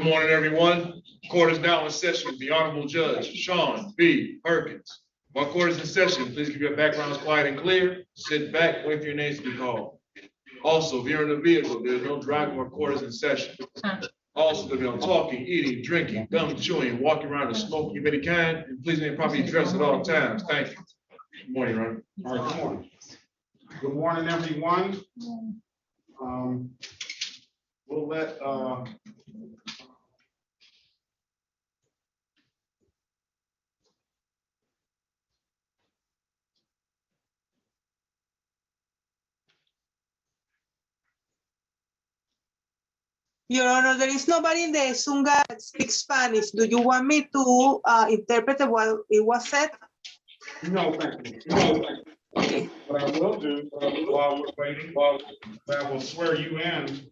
Good morning, everyone. Court is now in session with the Honorable Judge Sean B. Perkins. While court is in session, please keep your backgrounds quiet and clear. Sit back, wait for your names to be called. Also, if you're in a vehicle, there's no driving while court is in session. Also, there'll be no talking, eating, drinking, gum chewing, walking around and smoking of any kind, and please remain properly dressed at all times. Thank you. Good morning, Your Honor. All right, good morning. Good morning, everyone. We'll let Your Honor, there is nobody in the Zoom that speaks Spanish. Do you want me to interpret what it was said? no, thank you. No, thank you. Okay. What I will do while we're waiting, I will swear you in.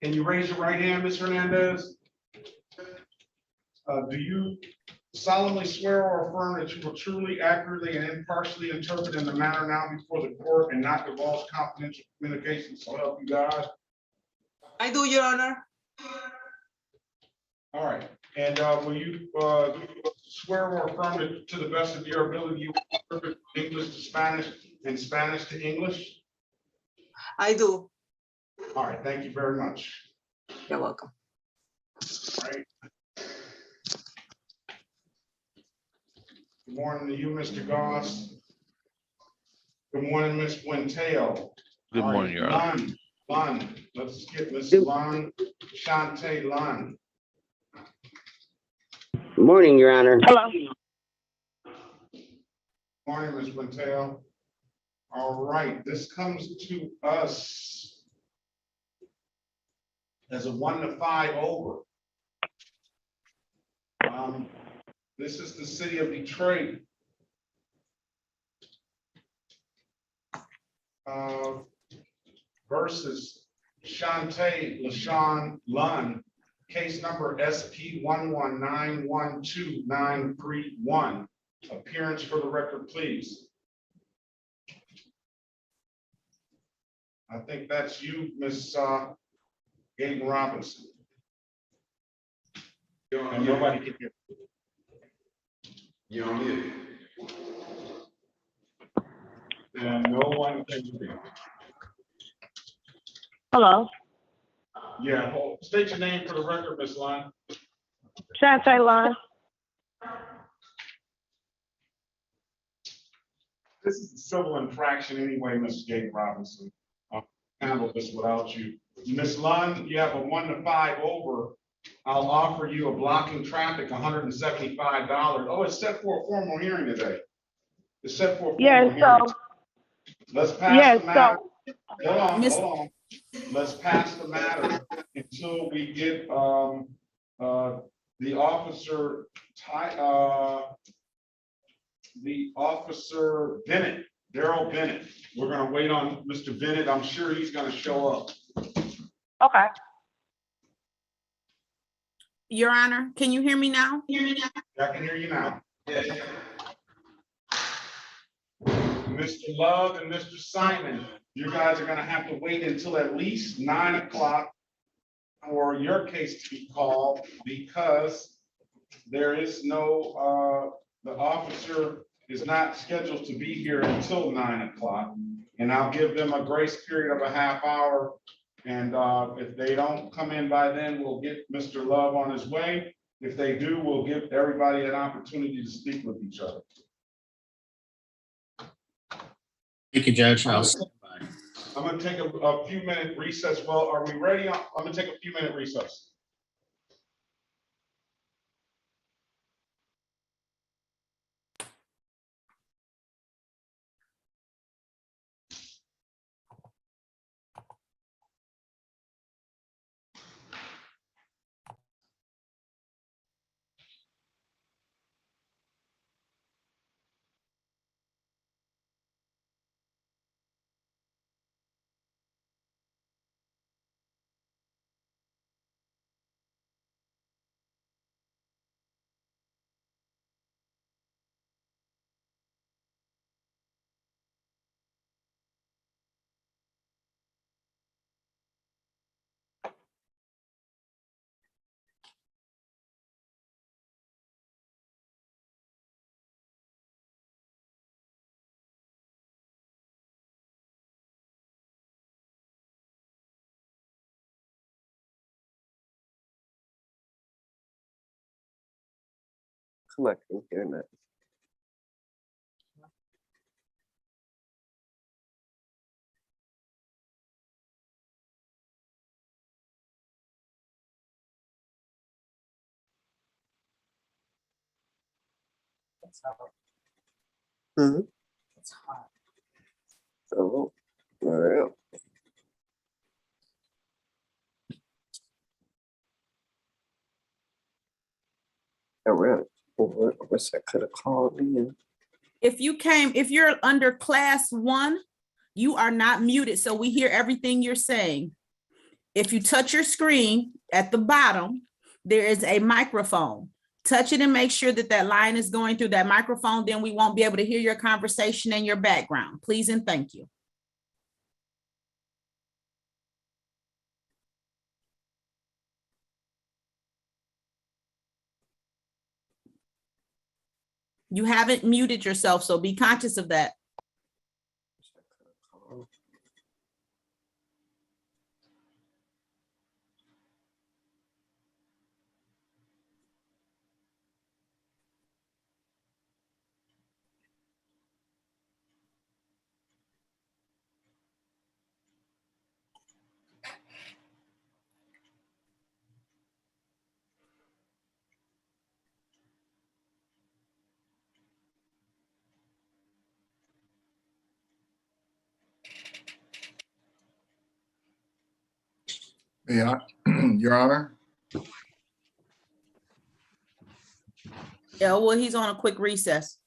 Can you raise your right hand, Ms. Hernandez? Do you solemnly swear or affirm that you will truly, accurately, and impartially interpret in the matter now before the court and not divulge confidential communications to help you God? I do, Your Honor. All right, and will you swear or affirm that to the best of your ability you will interpret English to Spanish and Spanish to English? I do. All right, thank you very much. You're welcome. All right. Good morning to you, Mr. Goss. Good morning, Ms. Quinteo. Good morning, Your Honor. Lund, let's get Ms. Lund, Shantae Lund. Good morning, Your Honor. Hello. Morning, Ms. Quinteo. All right, this comes to us as a 1 to 5 over. This is the city of Detroit. Versus Shantae LaShawn Lund, case number SP 119129131. Appearance for the record, please. I think that's you, Miss Gaten Robinson. And nobody can hear. You're on mute. And no one can hear. Hello. Yeah, state your name for the record, Miss Lund. Shantae Line. This is a civil infraction anyway, Ms. Gaten Robinson. I'll handle this without you. Ms. Lund, you have a 1 to 5 over. I'll offer you a blocking traffic, $175. Oh, it's set for a formal hearing today. It's set for a formal hearing. Let's pass the matter. Hold on. Let's pass the matter until we get the officer Bennett, Daryl Bennett. We're gonna wait on Mr. Bennett. I'm sure he's gonna show up. Okay. Your Honor, can you hear me now? I can hear you now. Mr. Love and Mr. Simon, you guys are gonna have to wait until at least 9 o'clock for your case to be called, because there is no, the officer is not scheduled to be here until 9 o'clock. And I'll give them a grace period of a half hour. And if they don't come in by then, we'll get Mr. Love on his way. If they do, we'll give everybody an opportunity to speak with each other. Thank you, Judge. I'll stand by. I'm gonna take a few minute recess. Well, are we ready? I'm gonna take a few minute recess. Come on, can hear that. Hmm. Oh, all right. All right. Well, I wish I could have called in. If you're under class 1, you are not muted, so we hear everything you're saying. If you touch your screen at the bottom, there is a microphone. Touch it and make sure that that line is going through that microphone, then we won't be able to hear your conversation and your background. Please and thank you. You haven't muted yourself, so be conscious of that. Yeah, Your Honor. Yeah, well, he's on a quick recess.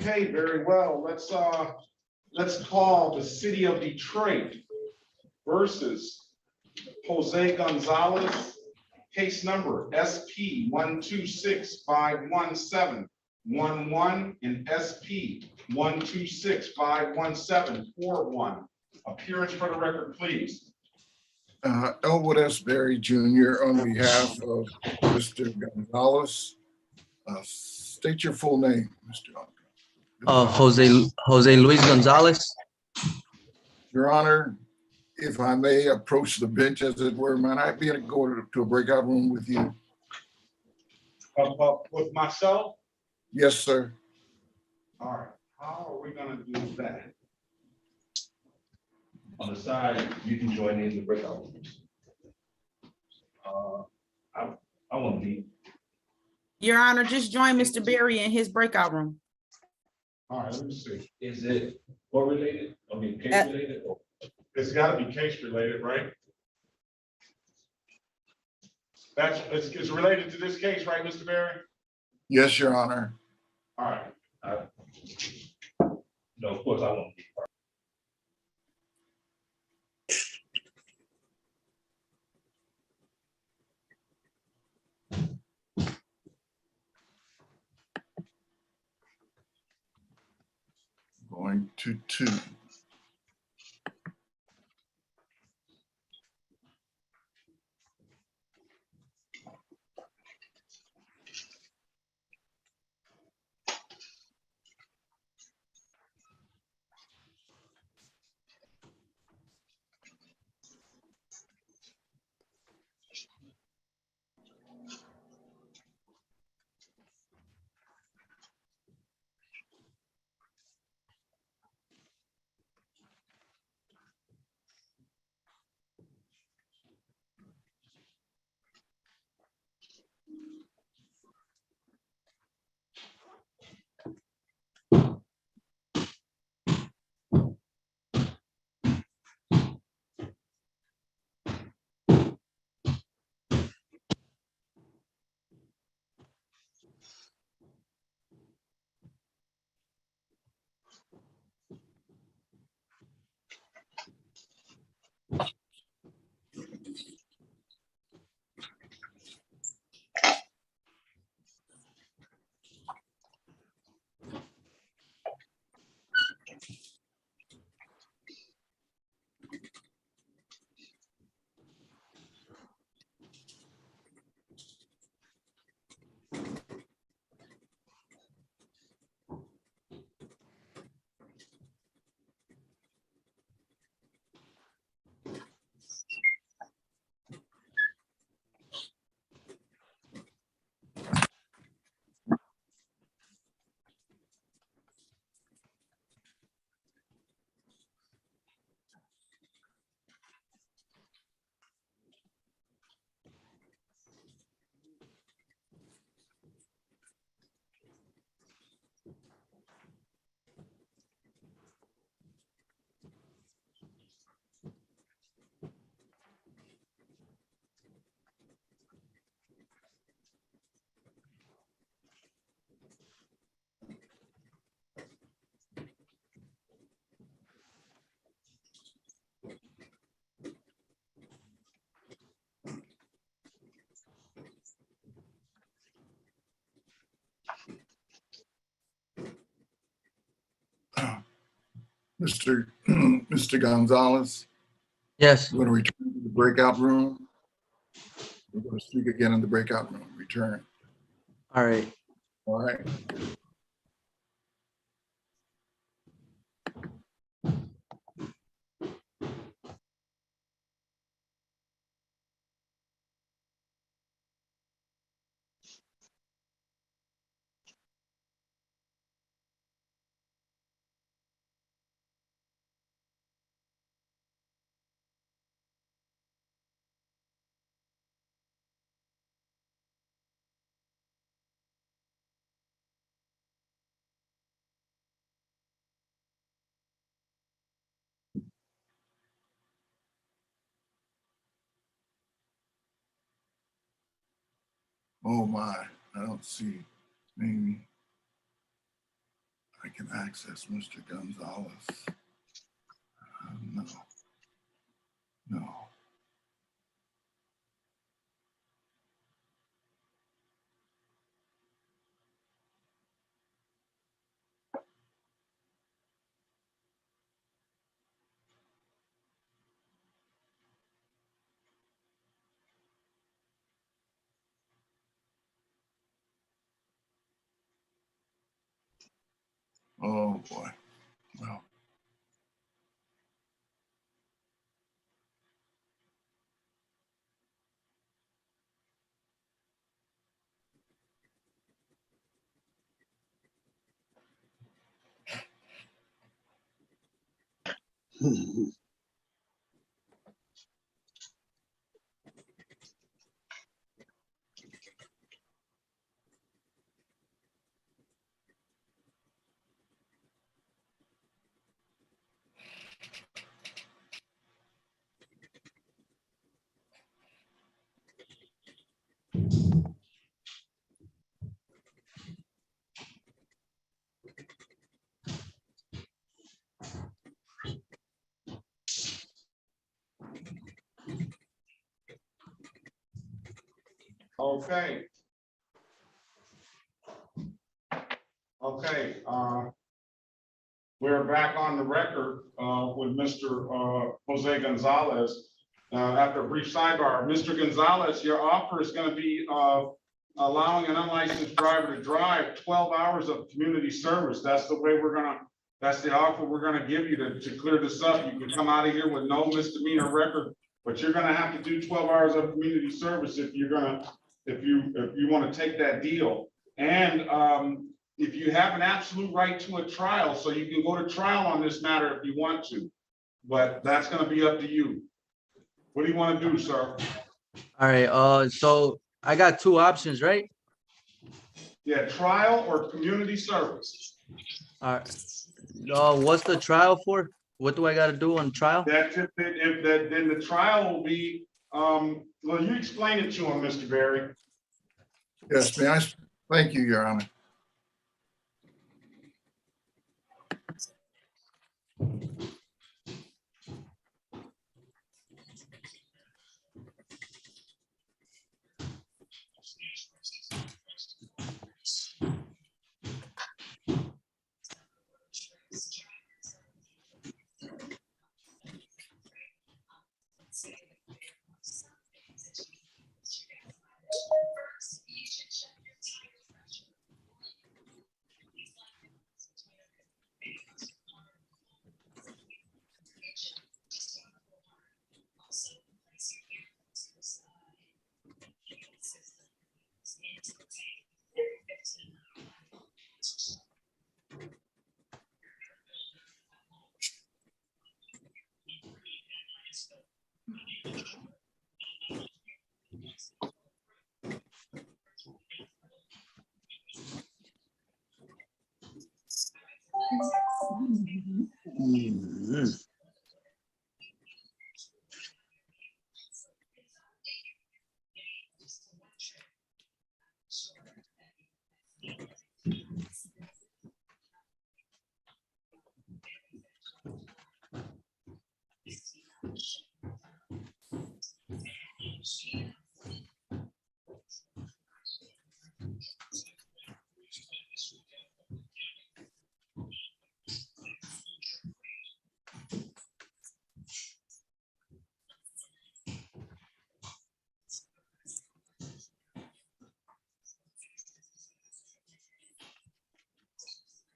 Okay, very well. Let's call the city of Detroit versus Jose Gonzalez. Case number SP 126-517-11 and SP 126-517-41. Appearance for the record, please. Elwood S. Berry Jr. on behalf of Mr. Gonzalez. State your full name, Mr. Gonzalez. Jose Luis Gonzalez. Your Honor, if I may approach the bench as it were, might I be able to go to a breakout room with you? With myself? Yes, sir. All right, how are we gonna do that? On the side, you can join in the breakout rooms. I want to be. Your Honor, just join Mr. Berry in his breakout room. All right, let me see. Is it correlated? I mean, case related? Or? It's gotta be case related, right? It's related to this case, right, Mr. Berry? Yes, Your Honor. All right. No, of course I want to be part. Going to 2. Mr. Gonzalez, Yes. we're going to return to the breakout room. We're going to speak again in the breakout room. Return. All right. All right. Oh my, I don't see. Maybe I can access Mr. Gonzalez. No. No. Oh boy. No. Okay. Okay, we're back on the record with Mr. Jose Gonzalez. After a brief sidebar, Mr. Gonzalez, your offer is going to be allowing an unlicensed driver to drive 12 hours of community service. That's the way that's the offer we're gonna give you to clear this up. You can come out of here with no misdemeanor record, but you're gonna have to do 12 hours of community service if you want to take that deal. And if you have an absolute right to a trial, so you can go to trial on this matter if you want to, but that's gonna be up to you. What do you want to do, sir? All right. So I got two options, right? Yeah, trial or community service. All right. What's the trial for? What do I got to do on trial? That's then the trial will be, well, you explain it to him, Mr. Berry. Yes, may I? Thank you, Your Honor.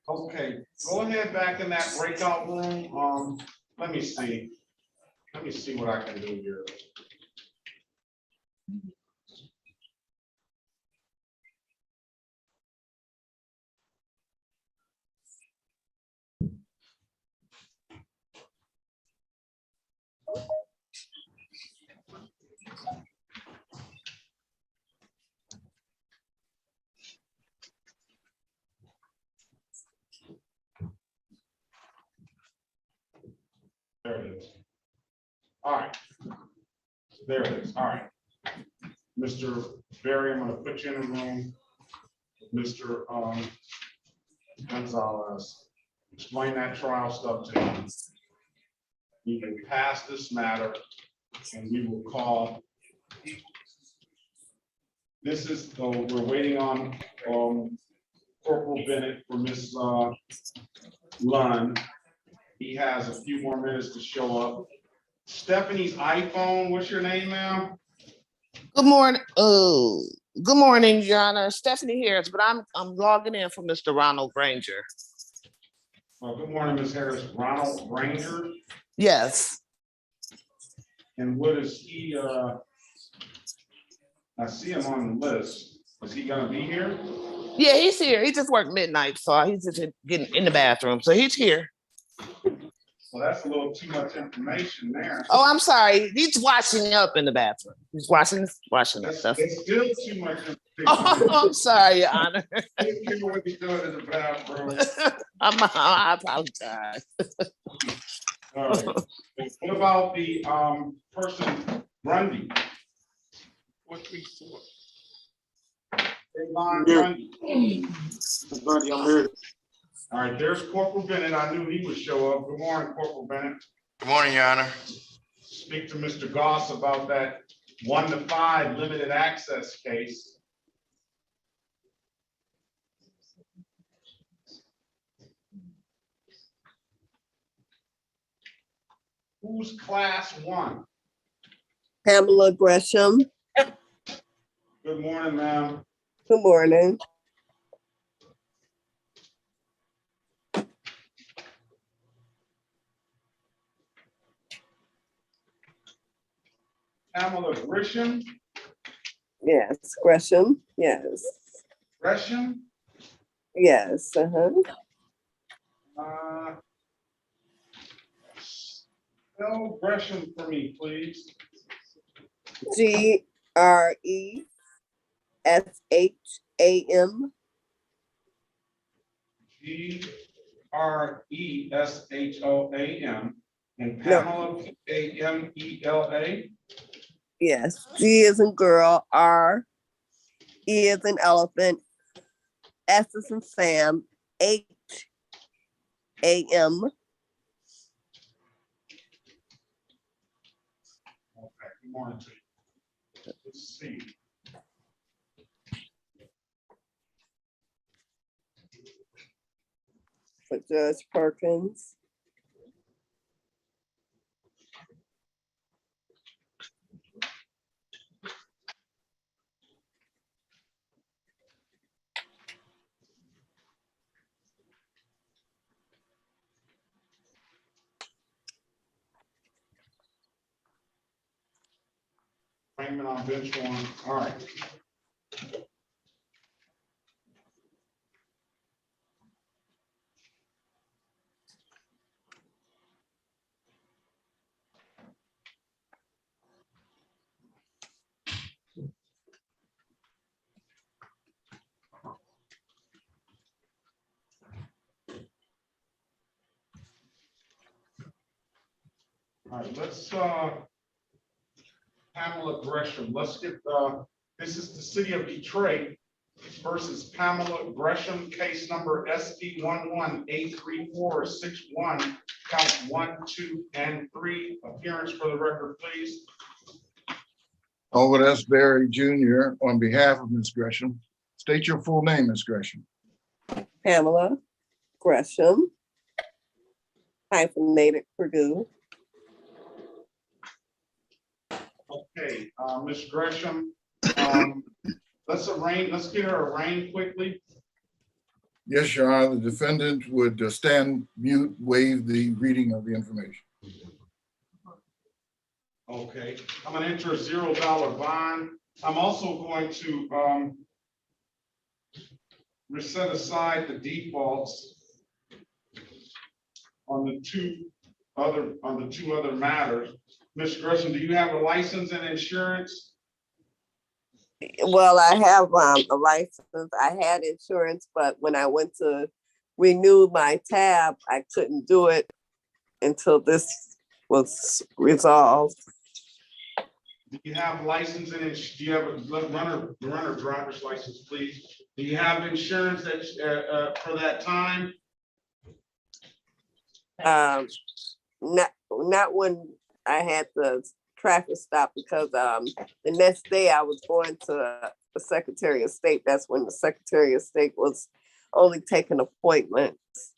Okay, go ahead back in that breakout room. Let me see. Let me see what I can do here. There it is. All right. There it is. All right. Mr. Barry, I'm gonna put you in the room. Mr. Gonzalez, explain that trial stuff to him. You can pass this matter and we will call. This is, we're waiting on Corporal Bennett for Miss Lund. He has a few more minutes to show up. Stephanie's iPhone, what's your name, ma'am? Good morning. Oh, good morning, Your Honor. Stephanie Harris, but I'm logging in for Mr. Ronald Granger. Well, good morning, Ms. Harris. Ronald Granger. Yes. And what is he? I see him on the list. Is he gonna be here? Yeah, he's here. He just worked midnight, so he's just getting in the bathroom. So he's here. Well, that's a little too much information there. Oh, I'm sorry. He's washing up in the bathroom. He's washing up. It's still too much information. Oh, I'm sorry, Your Honor. What he's doing in the bathroom. I apologize. All right. What about the person Grundy? What's we for? Grundy, I'm here. All right, there's Corporal Bennett. I knew he would show up. Good morning, Corporal Bennett. Good morning, Your Honor. Speak to Mr. Goss about that 1 to 5 limited access case. Who's class 1? Pamela Gresham. Good morning, ma'am. Good morning. Pamela Gresham. Yes, Gresham. Yes. Gresham. Yes. Spell Gresham for me, please. Gresham. Gresham. And Pamela, Pamela. Yes. G is in girl. R. E is in elephant. S is in Sam. H. A.M. Okay, good morning to you. Let's see. For Judge Perkins. Raymond on bench 1. All right. All right, let's Pamela Gresham. Let's get this is the city of Detroit versus Pamela Gresham, case number SP11-83461, counts 1, 2, and 3. Appearance for the record, please. Over S. Barry Jr. on behalf of Ms. Gresham. State your full name, Ms. Gresham. Pamela Gresham. Hyphenated Purdue. Okay, Ms. Gresham, let's get her arraigned quickly. Yes, Your Honor, the defendant would stand mute, waive the reading of the information. Okay, I'm gonna enter a $0 bond. I'm also going to set aside the defaults on the two other matters. Ms. Gresham, do you have a license and insurance? Well, I have a license. I had insurance, but when I went to renew my tab, I couldn't do it until this was resolved. Do you have license and do you have a runner driver's license, please? Do you have insurance that for that time? Not when I had the traffic stop, because the next day I was going to the Secretary of State. That's when the Secretary of State was only taking appointments.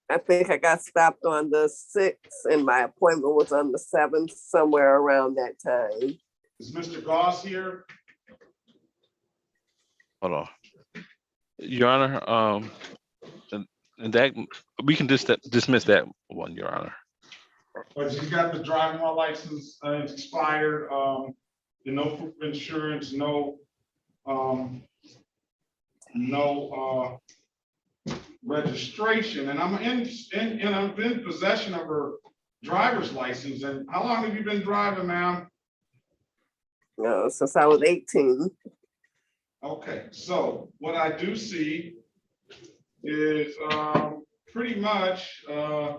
I think I got stopped on the 6th and my appointment was on the 7th, somewhere around that time. Is Mr. Goss here? Hold on. Your Honor, and that, we can just dismiss that one, Your Honor. But you got the driving while license expired, no proof of insurance, no registration, and I'm in possession of her driver's license. And how long have you been driving, ma'am? No, since I was 18. Okay, so what I do see is pretty much a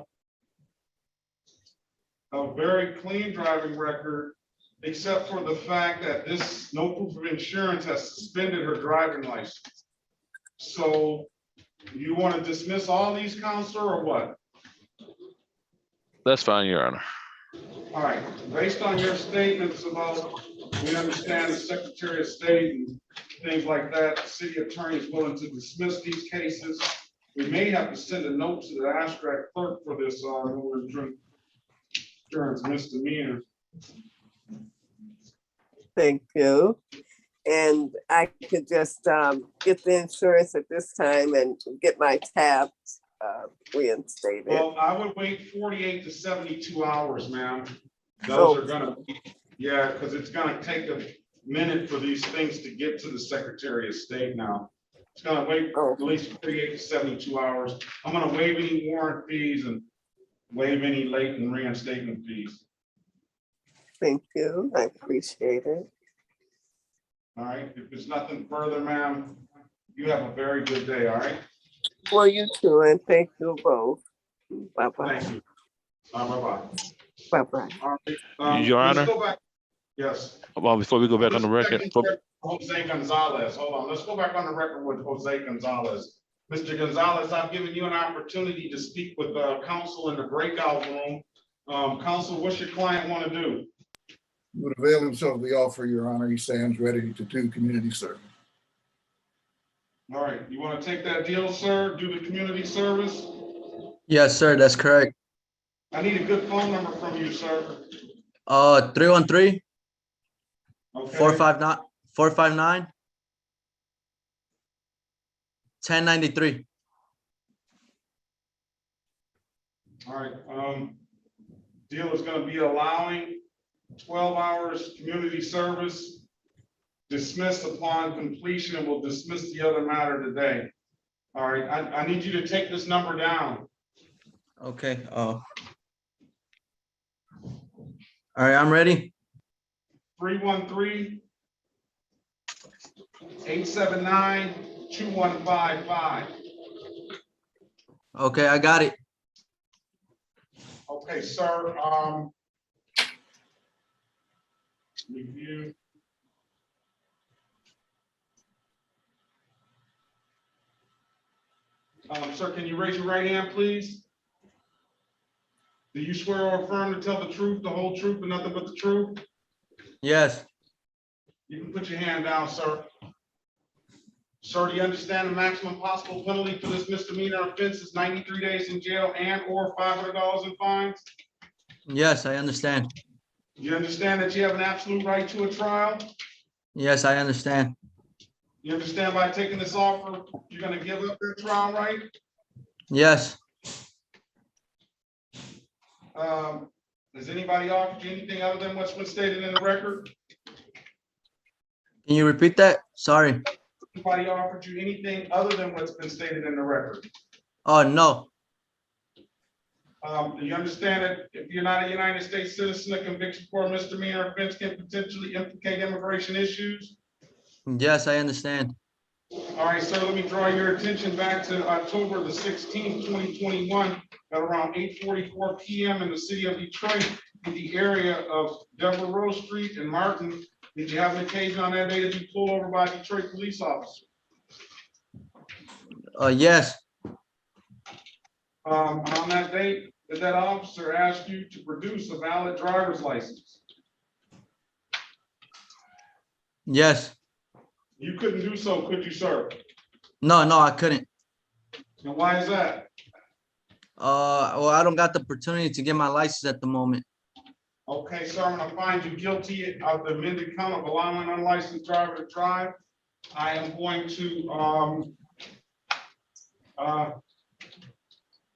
very clean driving record, except for the fact that this no proof of insurance has suspended her driving license. So you want to dismiss all these counts, sir, or what? That's fine, Your Honor. All right, based on your statements about, we understand the Secretary of State and things like that, the city attorney is willing to dismiss these cases. We may have to send a note to the abstract clerk for this insurance misdemeanor. Thank you. And I could just get the insurance at this time and get my tabs reinstated. Well, I would wait 48 to 72 hours, ma'am. Those are gonna, yeah, because it's gonna take a minute for these things to get to the Secretary of State now. It's gonna wait at least 48 to 72 hours. I'm gonna waive any warrant fees and waive any late and reinstatement fees. Thank you. I appreciate it. All right, if there's nothing further, ma'am, you have a very good day, all right? Well, you too, and thank you both. Bye-bye. Thank you. Bye-bye. Bye-bye. All right, Your let's Honor? go back. Yes. Well, before we go back on the record, Jose Gonzalez, hold on, let's go back on the record with Jose Gonzalez. Mr. Gonzalez, I've given you an opportunity to speak with counsel in the breakout room. Counsel, what's your client want to do? Would avail himself of the offer, Your Honor. He stands ready to do community service. All right, you want to take that deal, sir? Do the community service? Yes, sir, that's correct. I need a good phone number from you, sir. 313 Okay. 459 1093. All right, deal is going to be allowing 12 hours community service, dismissed upon completion, and we'll dismiss the other matter today. All right, I need you to take this number down. Okay. All right, I'm ready. 313-879-2155. Okay, I got it. Okay, sir, review. Sir, can you raise your right hand, please? Do you swear or affirm to tell the truth, the whole truth, and nothing but the truth? Yes. You can put your hand down, sir. Sir, do you understand the maximum possible penalty for this misdemeanor offense is 93 days in jail and or $500 in fines? Yes, I understand. You understand that you have an absolute right to a trial? Yes, I understand. You understand by taking this offer, you're gonna give up your trial right? Yes. Has anybody offered you anything other than what's been stated in the record? Can you repeat that? Sorry. Anybody offered you anything other than what's been stated in the record? Oh, no. Do you understand that if you're not a United States citizen, a conviction for a misdemeanor offense can potentially implicate immigration issues? Yes, I understand. All right, sir, let me draw your attention back to October the 16th, 2021, at around 8:44 PM in the city of Detroit, in the area of Devereaux Street and Martin. Did you have an occasion on that day to be pulled over by a Detroit police officer? Yes. On that date, did that officer ask you to produce a valid driver's license? Yes. You couldn't do so, could you, sir? No, I couldn't. And why is that? Well, I don't got the opportunity to get my license at the moment. Okay, sir, I'm gonna find you guilty of the amended count of allowing an unlicensed driver to drive. I am going to,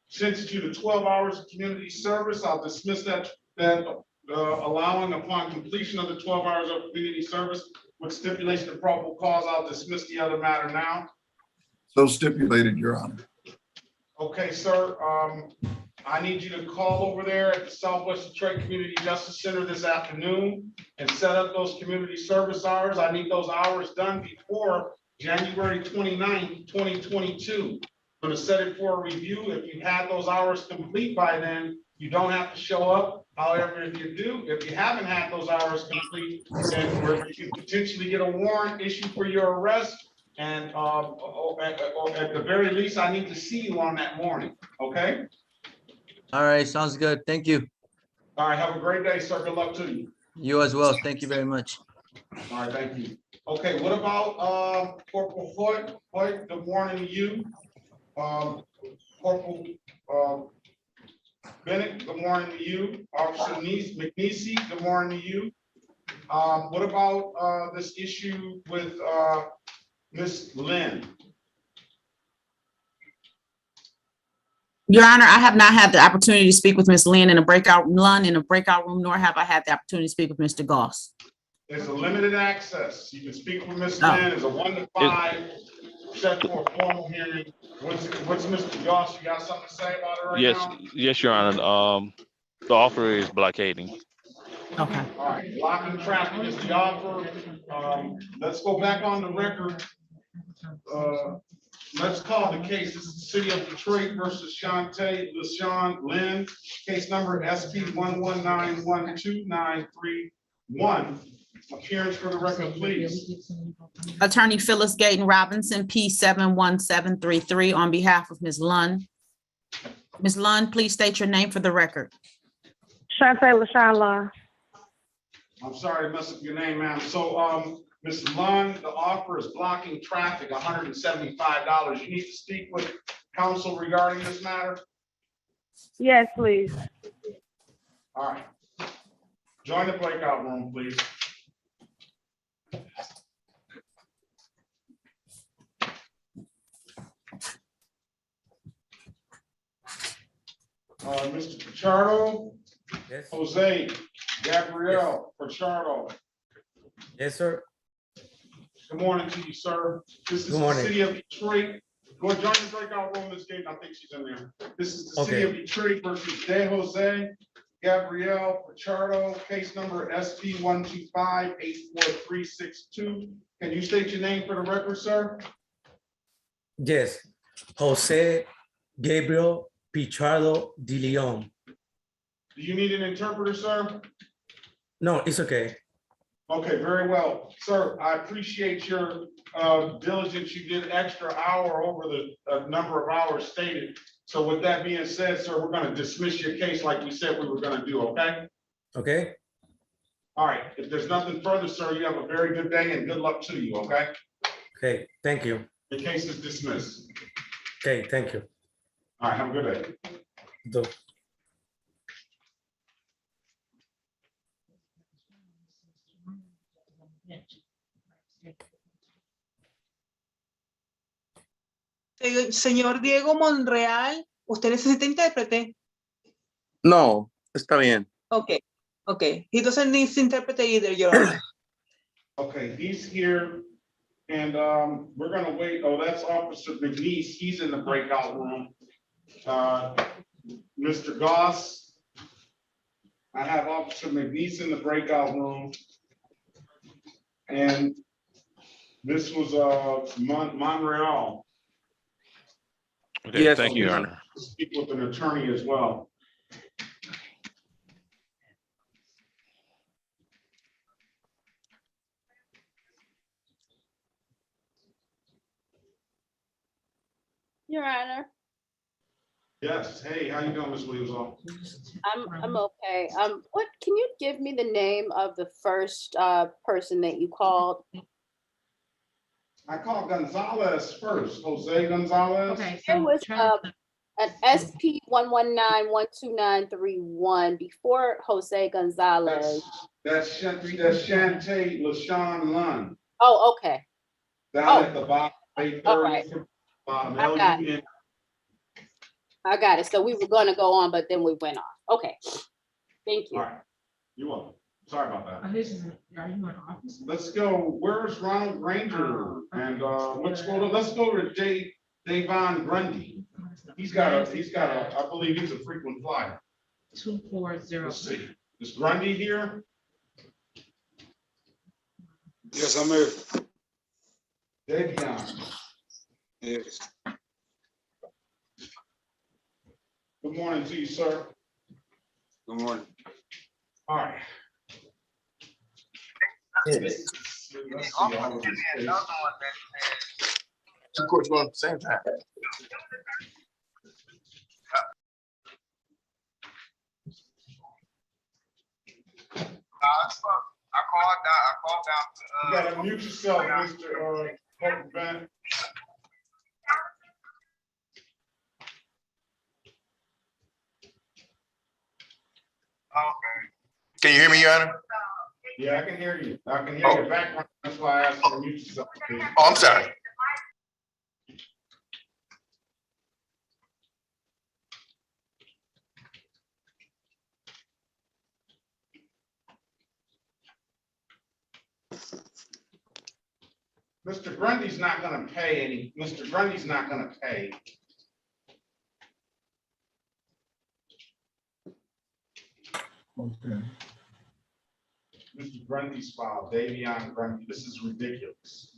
sentence you to 12 hours of community service. I'll dismiss that allowing upon completion of the 12 hours of community service with stipulation of probable cause. I'll dismiss the other matter now. So stipulated, Your Honor. Okay, sir, I need you to call over there at the Southwest Detroit Community Justice Center this afternoon and set up those community service hours. I need those hours done before January 29th, 2022. I'm gonna set it for a review. If you had those hours complete by then, you don't have to show up. However, if you haven't had those hours complete, then you can potentially get a warrant issued for your arrest. And at the very least, I need to see you on that morning, okay? All right, sounds good. Thank you. All right, have a great day, sir. Good luck to you. You as well. Thank you very much. All right, thank you. Okay, what about Corporal Hoyt? Hoyt, good morning to you. Corporal Bennett, good morning to you. Officer McNeese, good morning to you. What about this issue with Ms. Lynn? Your Honor, I have not had the opportunity to speak with Ms. Lynn in a breakout room, nor have I had the opportunity to speak with Mr. Goss. There's a limited access. You can speak with Ms. Lynn. It's a 1 to 5 set for a formal hearing. What's Mr. Goss? You got something to say about it right now? Yes, Your Honor. The offer is blockading. Okay. All right, blocking traffic is the offer. Let's go back on the record. Let's call the case. This is the city of Detroit versus Shantae LaShawn Lynn. Case number SP 1191293. Appearance for the record, please. Attorney Phyllis Gayton Robinson, P 71733, on behalf of Ms. Lund. Ms. Lund, please state your name for the record. Shantae LaShawn Lund. I'm sorry to mess up your name, ma'am. So, Ms. Lund, the offer is blocking traffic, $175. You need to speak with counsel regarding this matter? Yes, please. All right. Join the breakout room, please. Mr. Pichardo? Yes. Jose, Gabrielle, Pichardo. Yes, sir. Good morning to you, sir. This is Good the morning. city of Detroit. Go join the breakout room, Ms. Gate. I think she's in there. This is the city of Detroit versus De Jose, Gabrielle Pichardo, case number SP 125-84362. Can you state your name for the record, sir? Yes. Jose Gabriel Pichardo de Leon. Do you need an interpreter, sir? No, it's okay. Okay, very well. Sir, I appreciate your diligence. You did extra hour over the number of hours stated. So with that being said, sir, we're going to dismiss your case like we said we were going to do, okay? Okay. All right. If there's nothing further, sir, you have a very good day and good luck to you, okay? Okay, thank you. The case is dismissed. Okay, thank you. All right, have a good day. Do. Señor Diego Monreal, ¿usted necesita intérprete? No, está bien. Okay, okay. He doesn't need interpreter either, Your Honor. Okay, he's here. And we're gonna wait. Oh, that's Officer McNeese. He's in the breakout room. Mr. Goss. I have Officer McNeese in the breakout room. And this was Monreal. Okay, Yes, thank you, Your Honor. Speak with an attorney as well. Your Honor, Yes. Hey, how you doing, Ms. Williams? I'm okay. What can you give me the name of the first person that you called? I called Gonzalez first, Jose Gonzalez. Okay, so it was an SP 119-12931 before Jose Gonzalez. That's Shantae LaShawn Lunn. Oh, okay. Down at the bottom, 830. All right. Bottom, I got LUN. I got it. So we were gonna go on, but then we went off. Okay. Thank you. All right, you're welcome. Sorry about that. Are you in office? Let's go. Where's Ronald Granger? And let's go to Davon Grundy. He's got a, I believe he's a frequent flyer. 240. Let's see. Is Grundy here? Yes, I'm here. Davion. Yes. Good morning to you, sir. Good morning. All right. Two courts going at the same time. I called down. You gotta mute yourself, Mr. Bennett. Can you hear me, Your Honor? Yeah, I can hear you. I can hear your background. That's why I asked you to mute yourself, please. Oh, I'm sorry. Mr. Grundy's not gonna pay any, Mr. Grundy's not gonna pay. Okay. Mr. Grundy's file, Davion Grundy, this is ridiculous.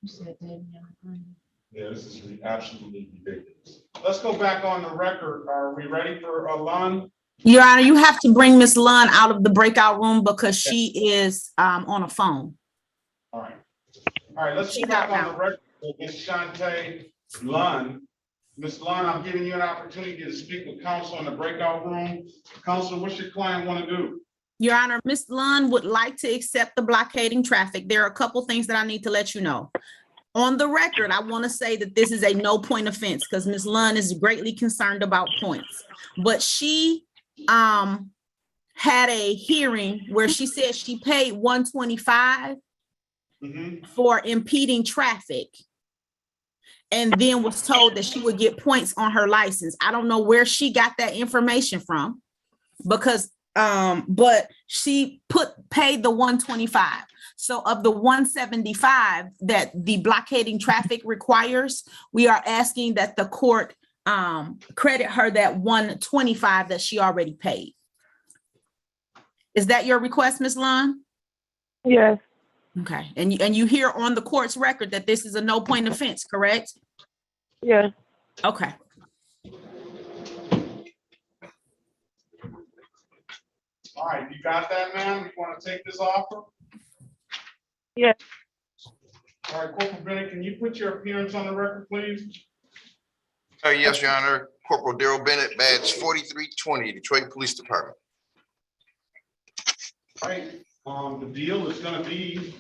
You said Davion Grundy. Yeah, this is absolutely ridiculous. Let's go back on the record. Are we ready for Lund? Your Honor, you have to bring Miss Lunn out of the breakout room because she is on a phone. All right. All right, let's go back on the record with Ms. Shantae Lund. Ms. Lund, I'm giving you an opportunity to speak with counsel in the breakout room. Counsel, what's your client want to do? Your Honor, Miss Lunn would like to accept the blockading traffic. There are a couple things that I need to let you know. On the record, I want to say that this is a no point offense because Ms. Lunn is greatly concerned about points. But she had a hearing where she said she paid $125 for impeding traffic and then was told that she would get points on her license. I don't know where she got that information from because but she paid the $125. So of the $175 that the blockading traffic requires, we are asking that the court credit her that $125 that she already paid. Is that your request, Ms. Lund? Yes. Okay, and you hear on the court's record that this is a no point offense, correct? Yeah. Okay. All right, you got that, ma'am? You want to take this offer? Yes. All right, Corporal Bennett, can you put your appearance on the record, please? Yes, Your Honor. Corporal Daryl Bennett, badge 4320, Detroit Police Department. All right, the deal is gonna be,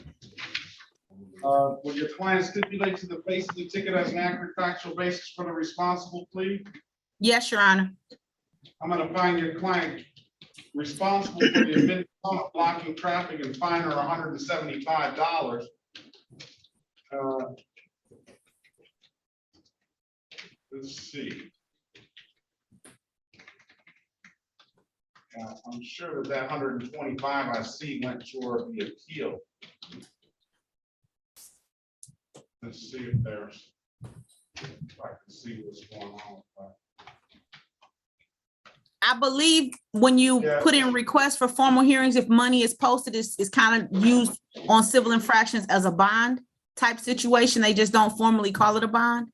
will your client stipulate to the face of the ticket as an accurate factual basis for the responsible plea? Yes, Your Honor. I'm gonna find your client responsible for the admitted count of blocking traffic and fine her $175. let's see. I'm sure that 125 I see went toward the appeal. Let's see if there's, if I can see what's going on. I believe when you Yeah. put in requests for formal hearings, if money is posted, it's kind of used on civil infractions as a bond type situation. They just don't formally call it a bond.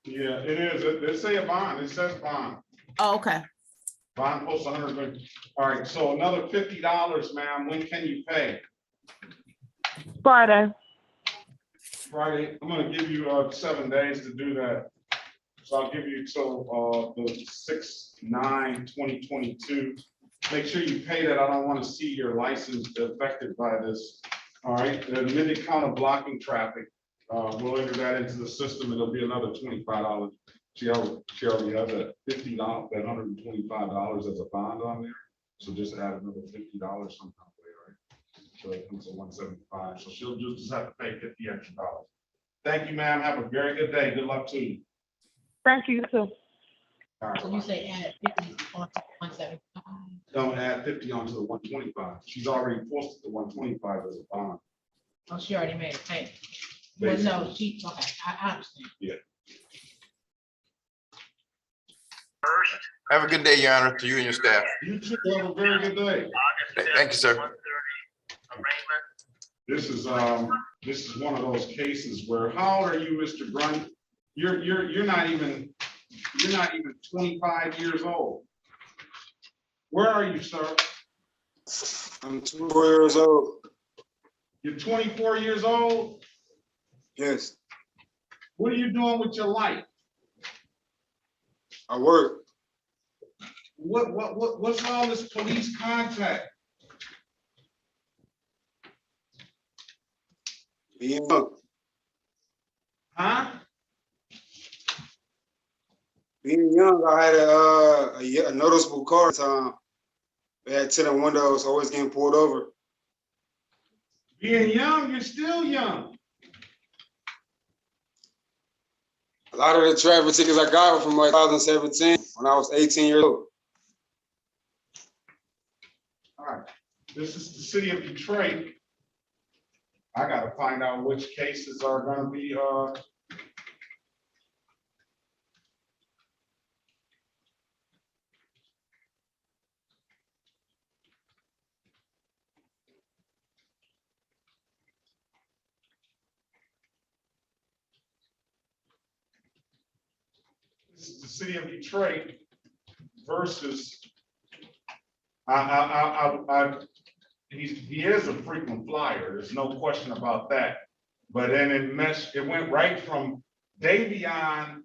Yeah, it is. They say a bond. It says bond. Oh, okay. Bond post 100. All right, so another $50, ma'am. When can you pay? Friday. Friday. I'm gonna give you 7 days to do that. So I'll give you till the 6/9/2022. Make sure you pay that. I don't want to see your license affected by this. All right, the amended count of blocking traffic. We'll enter that into the system. It'll be another $25. She already has that $50, that $125 as a bond on there. So just add another $50 sometime later, right? So it comes to 175. So she'll just have to pay $50 extra. Thank you, ma'am. Have a very good day. Good luck to you. Thank you, too. All right, So you say add 50 on 175. don't add 50 onto the 125. She's already posted the 125 as a bond. Oh, she already made it pay. Well, no, she, okay, I understand. Yeah. Have a good day, Your Honor, to you and your staff. You too. Have a very good day. Thank you, sir. This is one of those cases where, how old are you, Mr. Grunt? You're not even 25 years old. Where are you, sir? I'm 24 years old. You're 24 years old? Yes, What are you doing with your life? I work. What's all this police contact? Being young. Huh? Being young, I had a noticeable car time. They had tinted windows, always getting pulled over. Being young, you're still young. A lot of the traffic tickets I got were from like 2017 when I was 18 years old. All right, this is the city of Detroit. I gotta find out which cases are gonna be, this is the city of Detroit versus, he is a frequent flyer, there's no question about that. But then it went right from Davion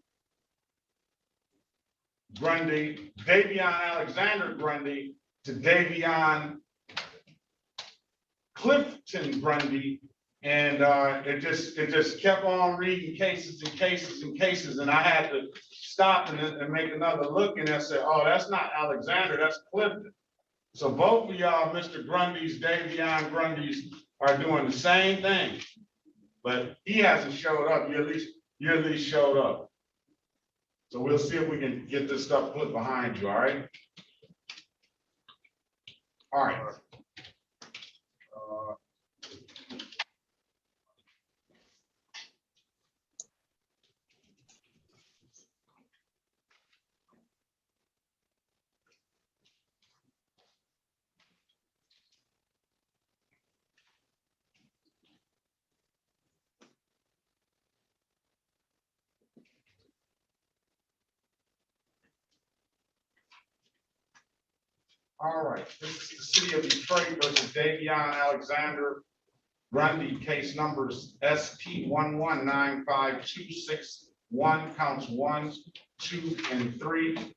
Alexander Grundy to Davion Clifton Grundy. And it just kept on reading cases and cases and cases. And I had to stop and make another look, and I said, oh, that's not Alexander, that's Clifton. So both of y'all, Mr. Grundy's, Davion Grundy's, are doing the same thing. But he hasn't showed up. You at least showed up. So we'll see if we can get this stuff put behind you, all right? All right. All right, this is the city of Detroit versus Davion Alexander Grundy, case numbers SP 1195261, counts 1, 2, and 3.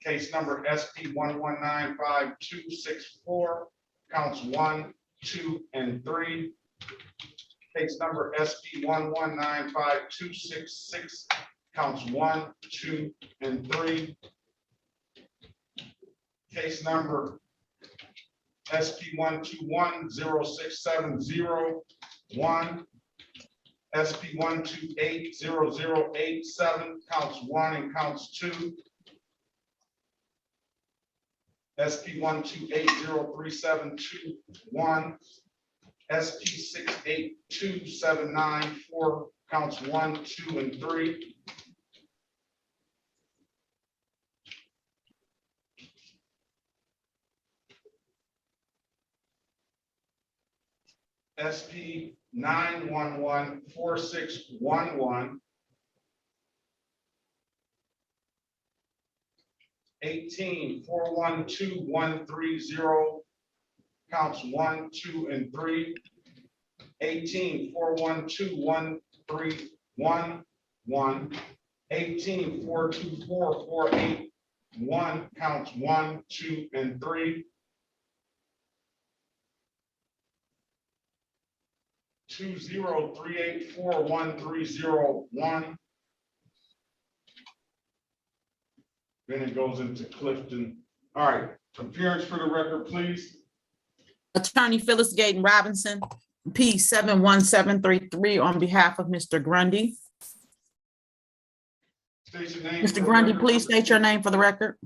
Case number SP 1195264, counts 1, 2, and 3. Case number SP 1195266, counts 1, 2, and 3. Case number SP 1210670, 1, SP 1280087, counts 1 and counts 2. SP 1280371, SP 682794, counts 1, 2, and 3. SP 9114611, 1841230, counts 1, 2, and 3. 184121311, 1842481, counts 1, 2, and 3. 203841301. Then it goes into Clifton. All right, appearance for the record, please. Attorney Phyllis Gayton Robinson, P 71733 on behalf of Mr. Grundy. State your name. Mr. Grundy, please state your name for the record.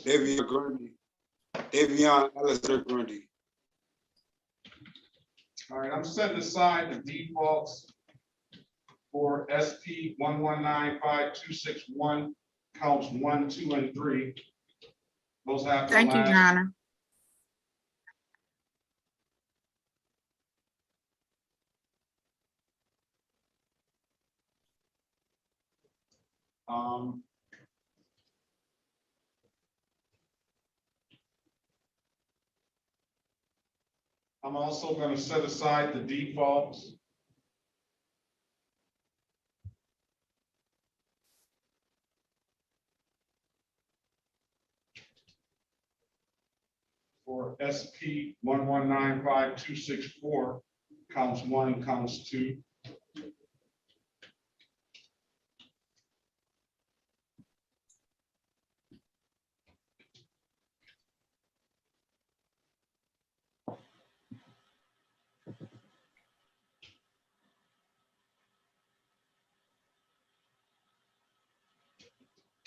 Davion Grundy. Davion Alistair Grundy. All right, I'm setting aside the defaults for SP 1195261, counts 1, 2, and 3. Those have to Thank you, Your last. Honor. I'm also going to set aside the defaults for SP 1195264, counts 1 and counts 2.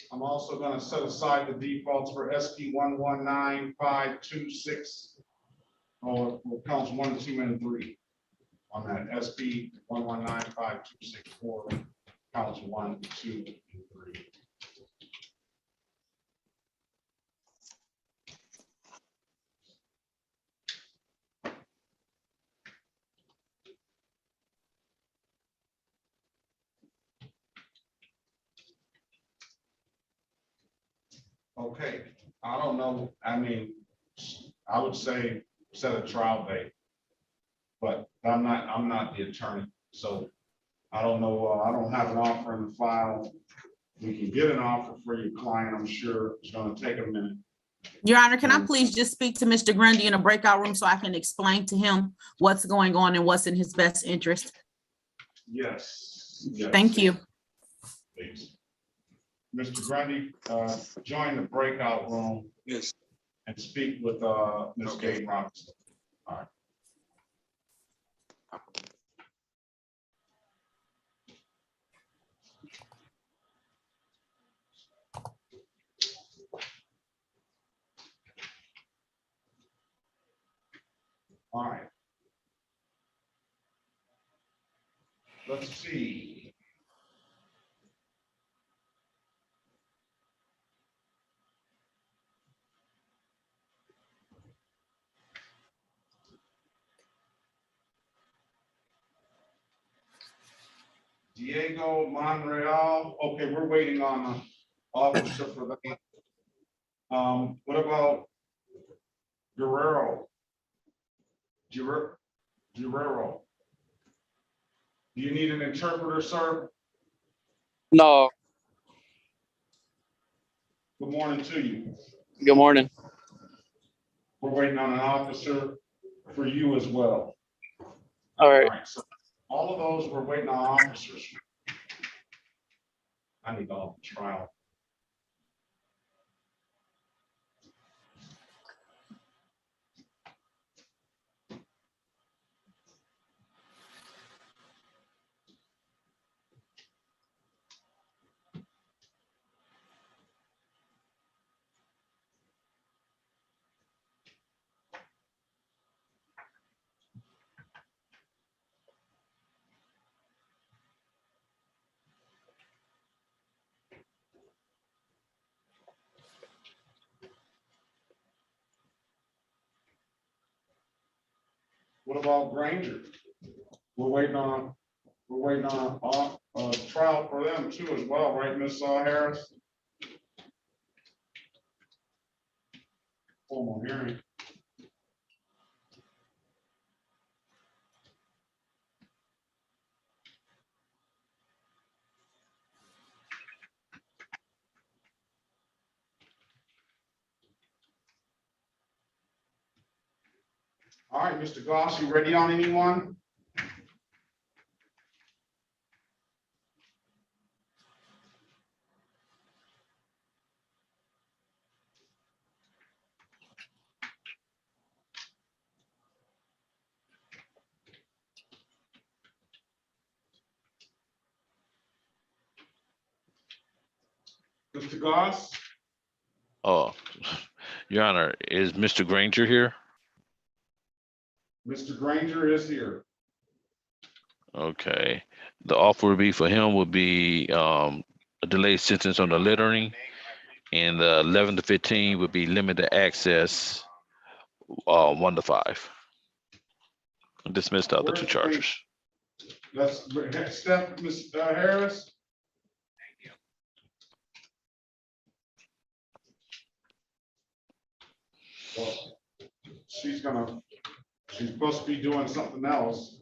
I'm also going to set aside the defaults for SP 1195226, or counts 1, 2, and 3. On that SP 1195264, counts 1, 2, and 3. Okay, I don't know, I mean, I would say set a trial date. But I'm not the attorney, so I don't know, I don't have an offer in the file. We can get an offer for your client, I'm sure it's gonna take a minute. Your Honor, can I please just speak to Mr. Grundy in a breakout room so I can explain to him what's going on and what's in his best interest? Yes. Yes. Thank you. Please. Mr. Grundy, join the breakout room. Yes. And speak with, Ms. Kate Robinson. All right. All right. Let's see. Diego Monreal, okay, we're waiting on an officer for that. What about Guerrero? Guerrero? Do you need an interpreter, sir? No, Good morning to you. good morning. We're waiting on an officer for you as well. All right. So all of those, we're waiting on officers. I need all the trial. What about Granger? We're waiting on trial for them too as well, right, Ms. Harris? Formal hearing. All right, Mr. Goss, you ready on anyone? Mr. Goss? Oh, Your Honor, is Mr. Granger here? Mr. Granger is here. Okay. The offer would be for him would be a delayed sentence on the littering, and the 11 to 15 would be limited access 1 to 5. Dismiss the other 2 charges. Let's step, Ms. Harris. Well, she's supposed to be doing something else.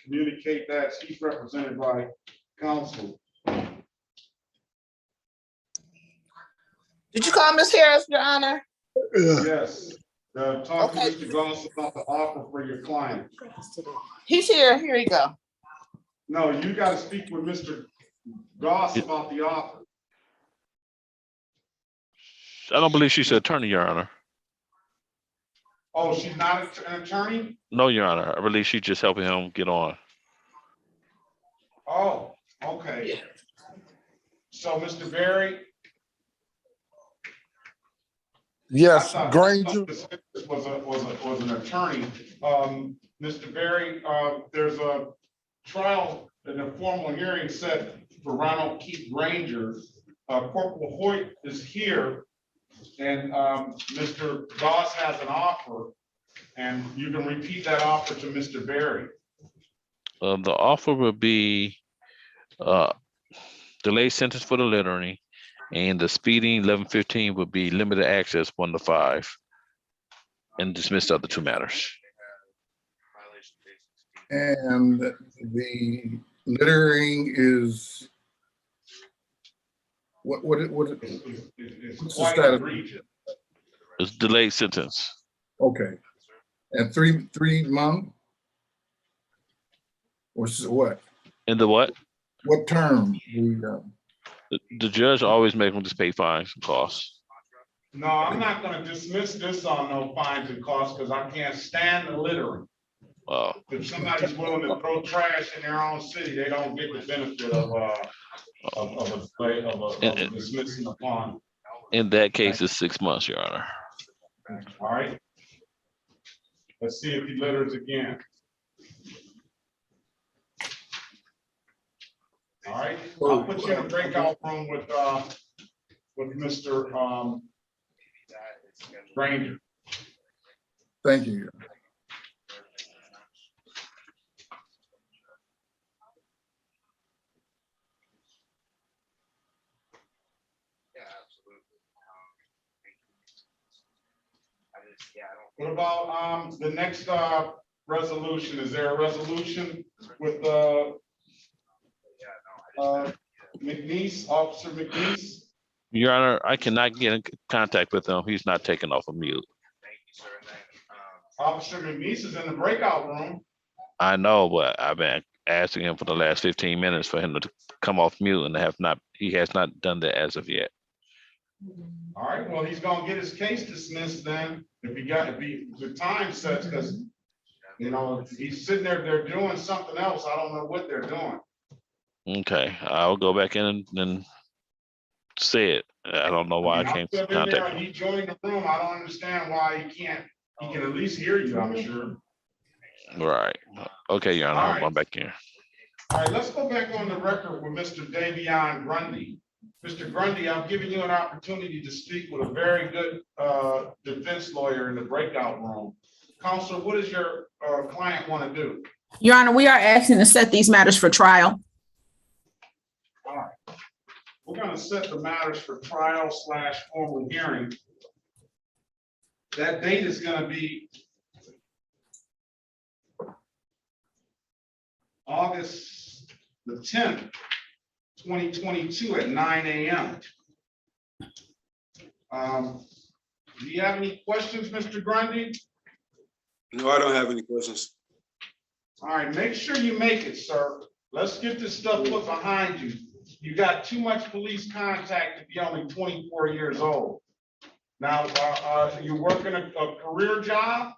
Communicate that she's represented by counsel. Did you call Ms. Harris, Your Honor? Yes. Talk to Okay. Mr. Goss about the offer for your client. He's here. Here you go. No, you got to speak with Mr. Goss about the offer. I don't believe she's an attorney, Your Honor. Oh, she's not an attorney? No, Your Honor. I believe she's just helping him get on. Oh, okay. So, Mr. Berry? Yes, I thought Granger. this was an attorney. Mr. Berry, there's a trial and a formal hearing set for Ronald Keith Granger. Corporal Hoyt is here, and Mr. Goss has an offer, and you can repeat that offer to Mr. Berry. The offer would be delayed sentence for the littering, and the speeding 11-15 would be limited access 1 to 5, and dismiss the other 2 matters. And the littering is what It's what's the quite status? egregious. It's delayed sentence. Okay. And 3 months? Or what? In the what? What term? The judge always make them just pay fines and costs. No, I'm not gonna dismiss this on no fines and costs, because I can't stand the littering. Wow. If somebody's willing to throw trash in their own city, they don't get the benefit of a dismissing upon. In that case, it's 6 months, Your Honor. All right. Let's see if he litters again. All right, I'll put you in a breakout room with Mr. Granger. Thank you. What about the next resolution? Is there a resolution with McNeese, Officer McNeese? Your Honor, I cannot get in contact with him. He's not taken off of mute. Officer McNeese is in the breakout room. I know, but I've been asking him for the last 15 minutes for him to come off mute, and he has not done that as of yet. All right, well, he's gonna get his case dismissed then, if the time sets, because, you know, he's sitting there, they're doing something else. I don't know what they're doing. Okay, I'll go back in and say it. I don't know why I can't I'm still in there contact and him. he joined the room. I don't understand why he can at least hear you, I'm sure. Right. Okay, Your Honor, All I'm right. going back in. All right, let's go back on the record with Mr. Davion Grundy. Mr. Grundy, I'm giving you an opportunity to speak with a very good defense defense lawyer in the breakout room. Counselor, what does your client want to do? Your Honor, we are asking to set these matters for trial. All right. We're going to set the matters for trial / formal hearing. That date is going to be August the 10th, 2022 at 9 a.m. Do you have any questions, Mr. Grundy? No, I don't have any questions. All right, make sure you make it, sir. Let's get this stuff put behind you. You got too much police contact to be only 24 years old. Now, you working a career job?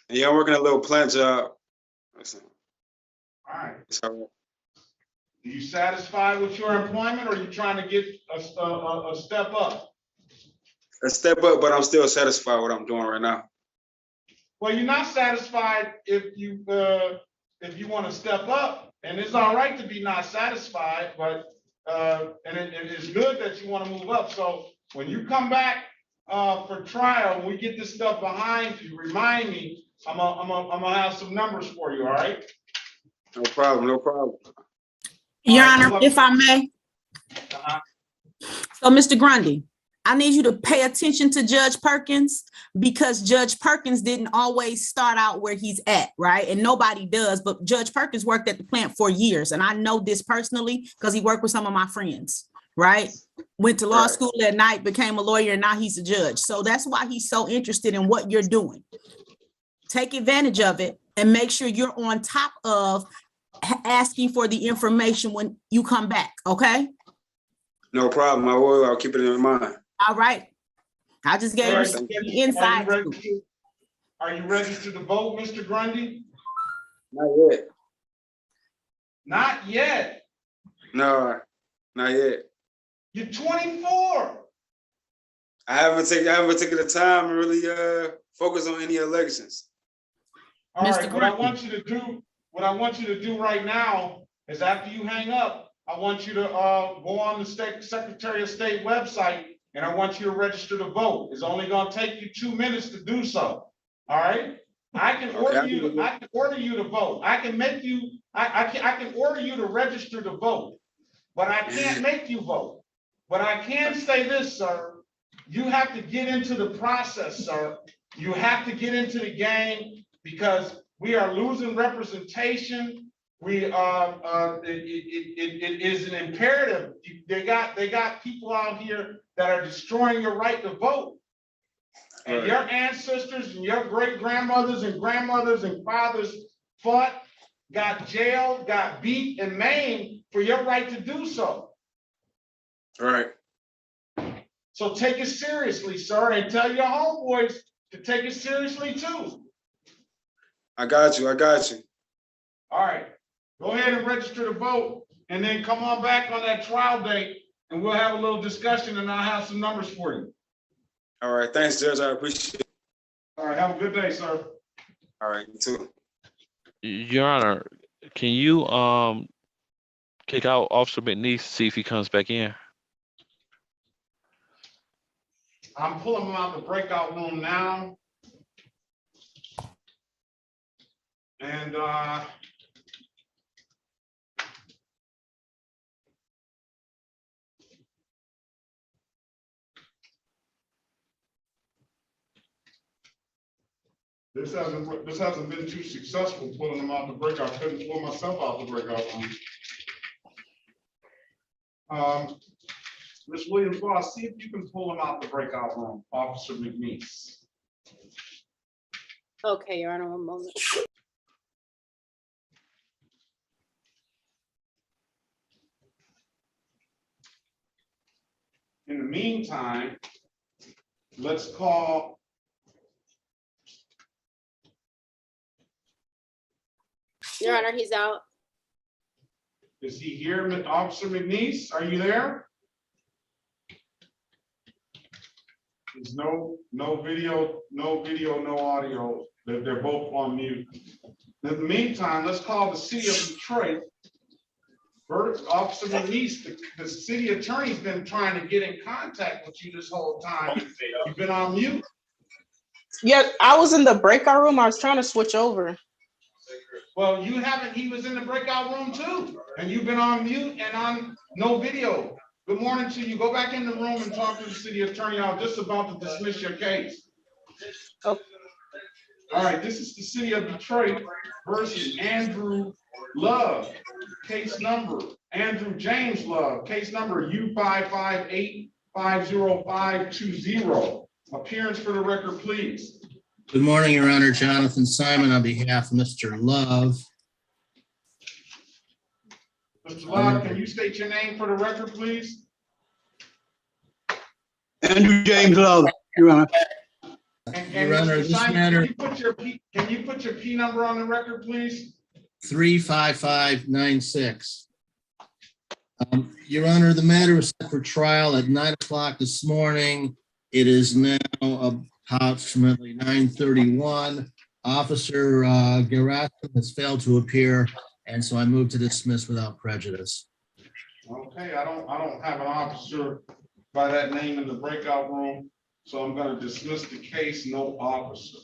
Yeah, I'm working a little plant job. All right. It's all right. Are you satisfied with your employment, or are you trying to get a step up? A step up, but I'm still satisfied with what I'm doing right now. Well, you're not satisfied if you want to step up, and it's all right to be not satisfied, but and it is good that you want to move up. So when you come back for trial, when we get this stuff behind you, remind me. I'm gonna have some numbers for you. All right. No problem. No problem. Your Honor, if I may. So, Mr. Grundy, I need you to pay attention to Judge Perkins, because Judge Perkins didn't always start out where he's at, right? And nobody does, but Judge Perkins worked at the plant for years. And I know this personally because he worked with some of my friends, right? Went to law school at night, became a lawyer, and now he's a judge. So that's why he's so interested in what you're doing. Take advantage of it and make sure you're on top of asking for the information when you come back, okay? No problem. I will. I'll keep it in mind. All right. I just gave you some inside. Are you registered to vote, Mr. Grundy? Not yet. Not yet. No, not yet. You're 24. I haven't taken the time to really focus on any elections. All right, what I want you to do right now is, after you hang up, I want you to go on the Secretary of State website, and I want you to register to vote. It's only going to take you 2 minutes to do so. All right. I can order you to vote. I can make you. I can order you to register to vote, but I can't make you vote. But I can say this, sir. You have to get into the process, sir. You have to get into the game, because we are losing representation. We it is an imperative. They got people out here that are destroying your right to vote. And your ancestors and your great grandmothers and grandmothers and fathers fought, got jailed, got beat and maimed for your right to do so. All right. So take it seriously, sir, and tell your homeboys to take it seriously too. I got you. I got you. All right. Go ahead and register to vote, and then come on back on that trial date, and we'll have a little discussion, and I'll have some numbers for you. All right. Thanks, Judge. I appreciate it. All right. Have a good day, sir. All right. You too. Your Honor, can you kick out Officer McNeese, see if he comes back in? I'm pulling him out the breakout room now. And this hasn't been too successful pulling them out the breakout. I couldn't pull myself out the breakout room. Ms. Williams-Boss, see if you can pull him out the breakout room, Officer McNeese. Okay, Your Honor, one moment. In the meantime, let's call Your Honor, he's out. Is he here, Officer McNeese? Are you there? There's no video, no audio. They're both on mute. In the meantime, let's call the city of Detroit. Officer McNeese, the city attorney's been trying to get in contact with you this whole time. You've been on mute. Yeah, I was in the breakout room. I was trying to switch over. Well, you haven't, he was in the breakout room too, and you've been on mute and on no video. Good morning to you. Go back in the room and talk to the city attorney. I'm just about to dismiss your case. Oh. All right, this is the city of Detroit versus Andrew Love. Case number, Andrew James Love, case number U558-50520. Appearance for the record, please. Good morning, Your Honor. Jonathan Simon on behalf of Mr. Love. Mr. Love, can you state your name for the record, please? Andrew James Love, Your Honor. And Your Honor, Mr. this Simon, matter, can you put your P number on the record, please? 35596. Your Honor, the matter was set for trial at 9 o'clock this morning. It is now approximately 9:31. Officer Garrison has failed to appear, and so I move to dismiss without prejudice. Okay, I don't have an officer by that name in the breakout room, so I'm going to dismiss the case, no officer.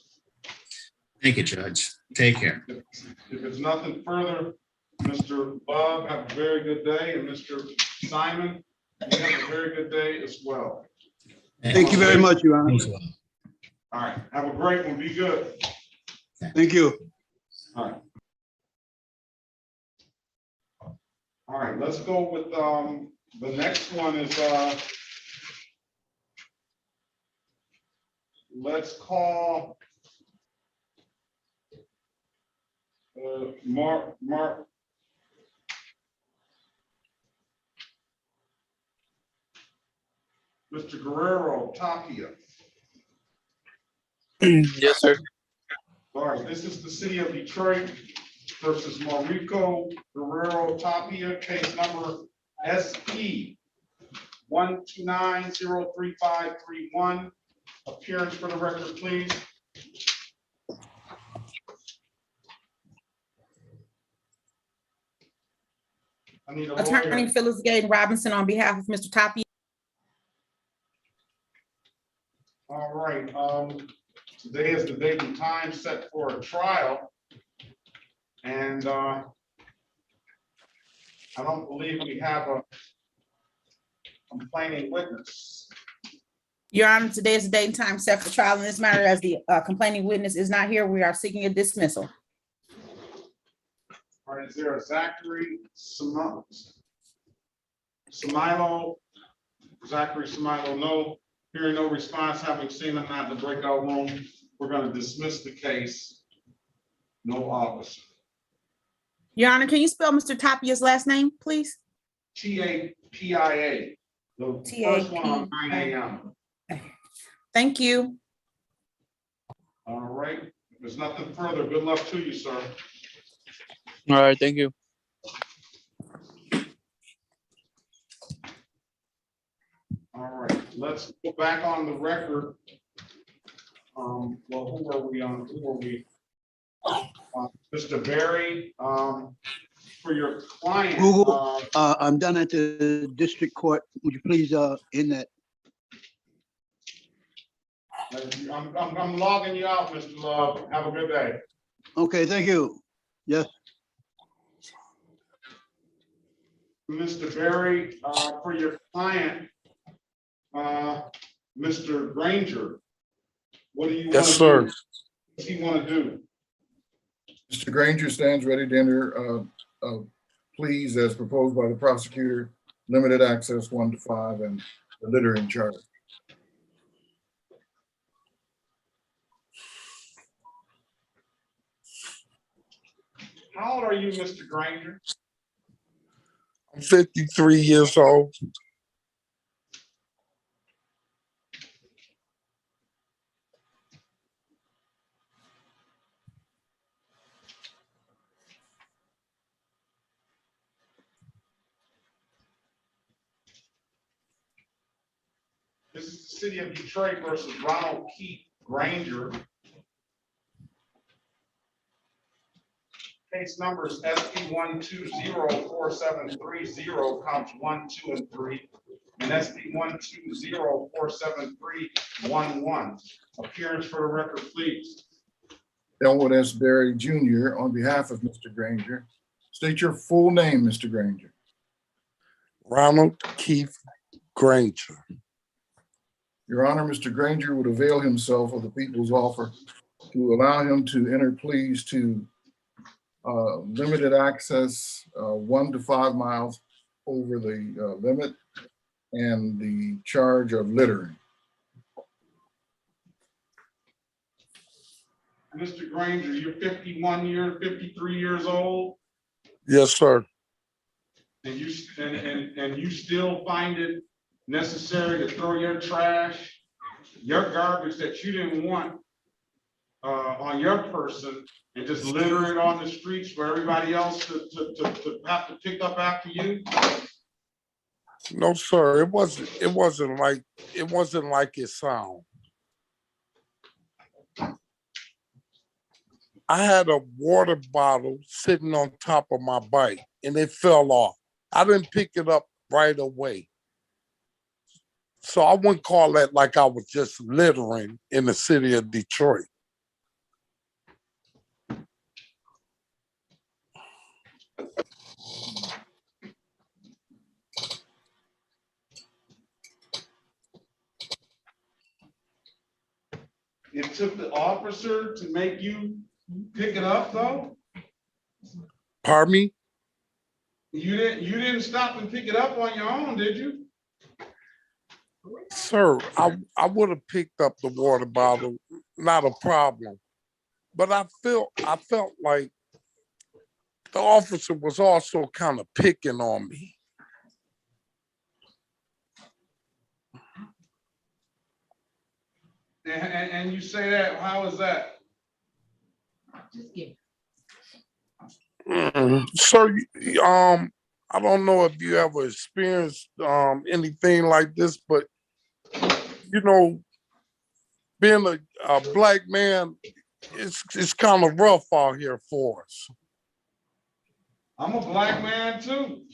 Thank you, Judge. Take care. If it's nothing further, Mr. Love, have a very good day, and Mr. Simon, you have a very good day as well. Thank you very much, Your Honor. All right, have a great one. Be good. Thank you. All right. All right, let's go with the next one is let's call Mark Mr. Guerrero Tapia. Yes, sir. All right, this is the city of Detroit versus Mauricio Guerrero Tapia, case number SP 129-03531. Appearance for the record, please. I need a Attorney lawyer. Phyllis Gay Robinson on behalf of Mr. Tapia. All right, today is the date and time set for a trial. And I don't believe we have a complaining witness. Your Honor, today is the date and time set for trial in this matter. As the complaining witness is not here, we are seeking a dismissal. All right, is there a Zachary Samilo? Zachary Samilo, no. Hearing no response, having seen him at the breakout room, we're going to dismiss the case. No officer. Your Honor, can you spell Mr. Tapia's last name, please? Tapia. The first one on 9 a.m. Thank you. All right, if there's nothing further, good luck to you, sir. All right, thank you. All right, let's go back on the record. Well, who are we on? Mr. Berry, for your client. Google, I'm done at the district court. Would you please end that? I'm logging you out, Mr. Love. Have a good day. Okay, thank you. Yes. Mr. Berry, for your client, Mr. Granger, what do you? Yes, sir. What does he want to do? Mr. Granger stands ready to enter pleas as proposed by the prosecutor, limited access 1 to 5, and the littering charge. How old are you, Mr. Granger? I'm 53 years old. This is the city of Detroit versus Ronald Keith Granger. Case numbers SP 1204730, counts 1, 2, and 3, and SP 1204731. Appearance for the record, please. Elwood S. Berry Jr. on behalf of Mr. Granger. State your full name, Mr. Granger. Ronald Keith Granger. Your Honor, Mr. Granger would avail himself of the people's offer to allow him to enter pleas to limited access 1 to 5 miles over the limit and the charge of littering. Mr. Granger, you're 53 years old, Yes, sir. and you still find it necessary to throw your trash, your garbage that you didn't want on your person and just litter it on the streets for everybody else to have to pick up after you? No, sir. It wasn't like it sounds. I had a water bottle sitting on top of my bike and it fell off. I didn't pick it up right away. So I wouldn't call that like I was just littering in the city of Detroit. It took the officer to make you pick it up, though? Pardon me? You didn't stop and pick it up on your own, did you? Sir, I would have picked up the water bottle, not a problem. But I felt like the officer was also kind of picking on me. And you say that, how is that? Sir, I don't know if you ever experienced anything like this, but you know, being a black man, it's kind of rough out here for us. I'm a black man too.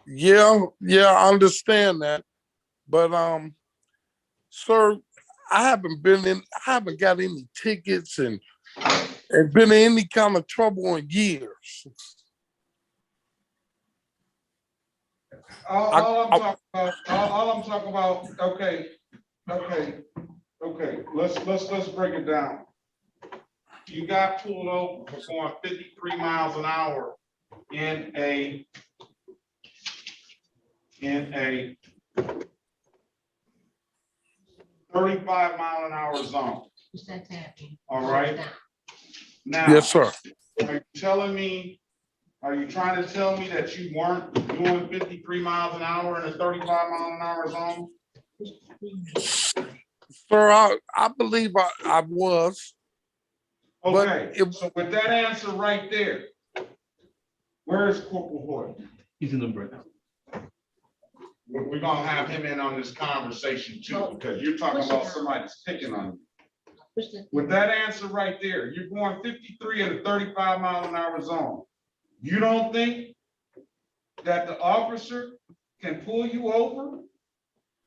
Yeah, I understand that. But sir, I haven't got any tickets and been in any kind of trouble in years. All I'm talking about, okay. Let's break it down. You got pulled over for going 53 miles an hour in a 35-mile-an-hour zone. All right. Now, yes, sir. Are you trying to tell me that you weren't doing 53 miles an hour in a 35-mile-an-hour zone? Sir, I believe I was. Okay, so with that answer right there, where is Corporal Hoyt? He's in the breakout. We're gonna have him in on this conversation too, because you're talking about somebody's picking on you. With that answer right there, you're going 53 in a 35-mile-an-hour zone. You don't think that the officer can pull you over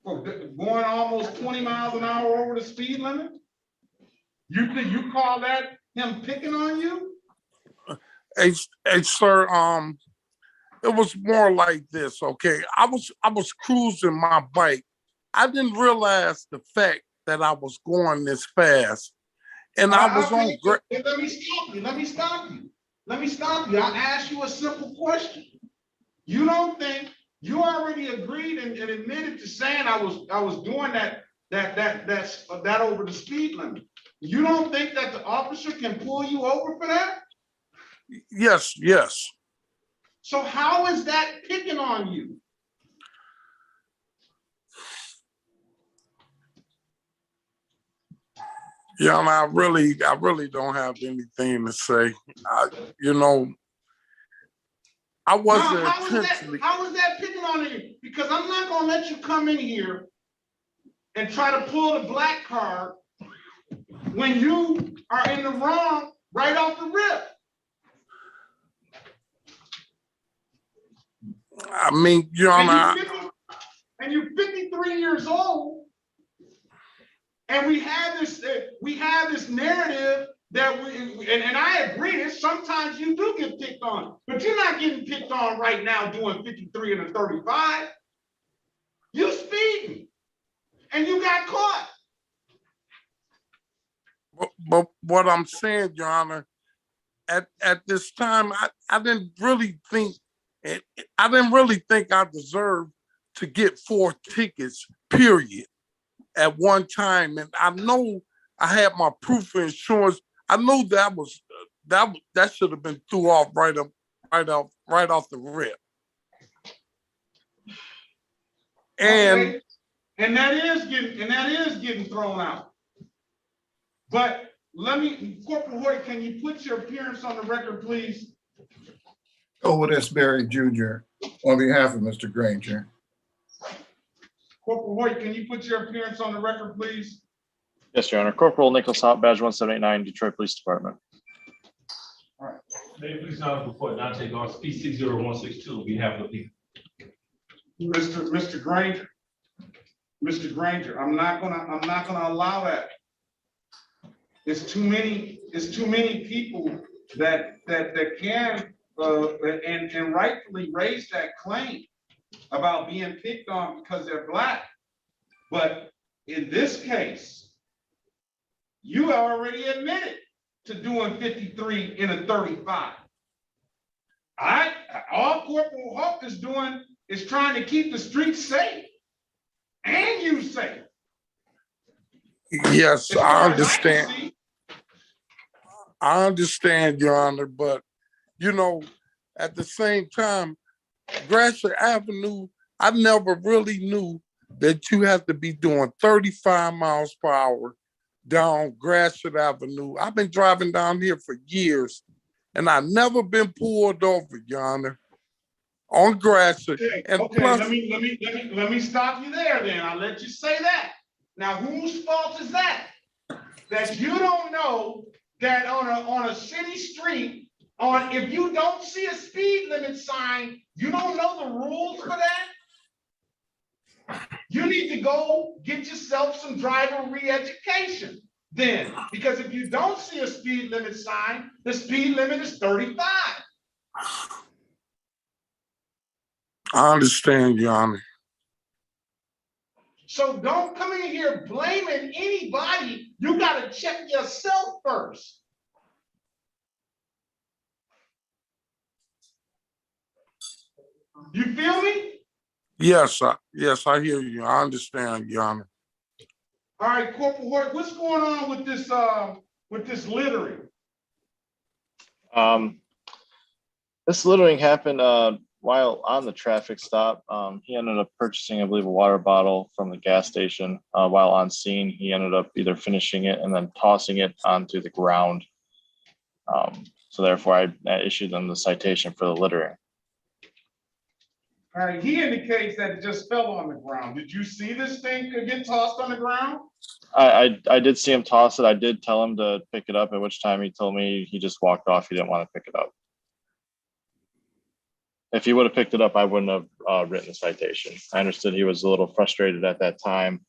for going almost 20 miles an hour over the speed limit? You call that him picking on you? Hey, sir, it was more like this, okay? I was cruising my bike. I didn't realize the fact that I was going this fast. And I was on. Let me stop you. I asked you a simple question. You don't think you already agreed and admitted to saying I was doing that over the speed limit. You don't think that the officer can pull you over for that? Yes. So how is that picking on you? Yeah, and I really don't have anything to say. I wasn't intentionally. How is that picking on you? Because I'm not gonna let you come in here and try to pull the black card when you are in the wrong right off the rip. I mean, and you're 53 years old, and we have this this narrative that and I agree, that sometimes you do get picked on, but you're not getting picked on right now doing 53 and a 35. You speeding and you got caught. But what I'm saying, Your Honor, at this time, I didn't really think I deserved to get 4 tickets, period, at one time. And I know I had my proof of insurance. I know that should have been threw off right off the rip. And okay. And that is getting thrown out. But Corporal Hoyt, can you put your appearance on the record, please? Otis Berry Jr. on behalf of Mr. Granger. Corporal Hoyt, can you put your appearance on the record, please? Yes, Your Honor. Corporal Nicholas Hop, badge 1789, Detroit Police Department. All right. May it please not report, not take off P60162 on behalf of the people. Mr. Granger, I'm not gonna allow that. It's too many people that can and rightfully raise that claim about being picked on because they're Black. But in this case, you already admitted to doing 53 in a 35. All Corporal Hope is doing is trying to keep the streets safe and you safe. yes, I understand. I understand, Your Honor, but you know, at the same time, Gratiot Avenue, I never really knew that you have to be doing 35 miles per hour down Gratiot Avenue. I've been driving down here for years, and I've never been pulled over, Your Honor, on Gratiot. Okay, and okay, plus, let me stop you there then. I'll let you say that. Now, whose fault is that? That you don't know that on a city street, if you don't see a speed limit sign, you don't know the rules for that? You need to go get yourself some driver re-education then, because if you don't see a speed limit sign, the speed limit is 35. I understand, Your Honor. So don't come in here blaming anybody. You got to check yourself first. You feel me? Yes, I hear you. I understand, Your Honor. All right, Corporal Hoyt, what's going on with this littering? This littering happened while on the traffic stop. He ended up purchasing, I believe, a water bottle from the gas station. While on scene, he ended up either finishing it and then tossing it onto the ground. So therefore, I issued them the citation for the littering. All right, he indicates that it just fell on the ground. Did you see this thing get tossed on the ground? I did see him toss it. I did tell him to pick it up, at which time he told me he just walked off. He didn't want to pick it up. If he would have picked it up, I wouldn't have written a citation. I understood he was a little frustrated at that time.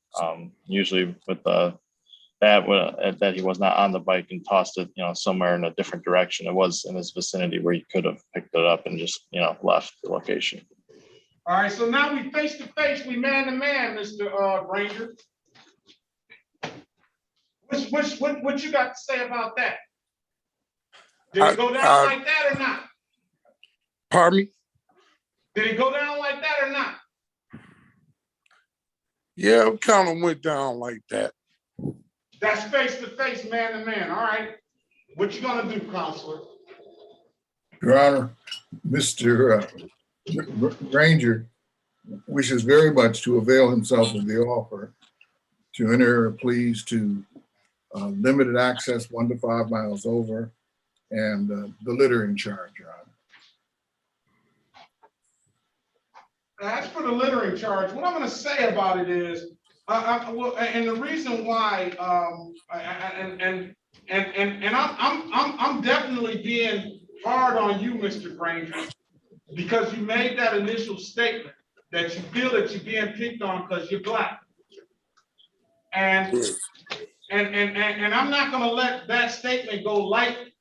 Usually with that he was not on the bike and tossed it, somewhere in a different direction. It was in his vicinity where he could have picked it up and just, left the location. All right, so now we face to face, we man to man, Mr. Granger. What you got to say about that? Did it go down like that or not? Pardon me? Did it go down like that or not? Yeah, it kind of went down like that. That's face to face, man to man. All right. What you gonna do, Counselor? Your Honor, Mr. Granger wishes very much to avail himself of the offer to enter a pleas to limited access 1 to 5 miles over and the littering charge, Your Honor. As for the littering charge, what I'm going to say about it is, and the reason why, I'm definitely being hard on you, Mr. Granger, because you made that initial statement that you feel that you're being picked on because you're Black. And And I'm not gonna let that statement go lightly.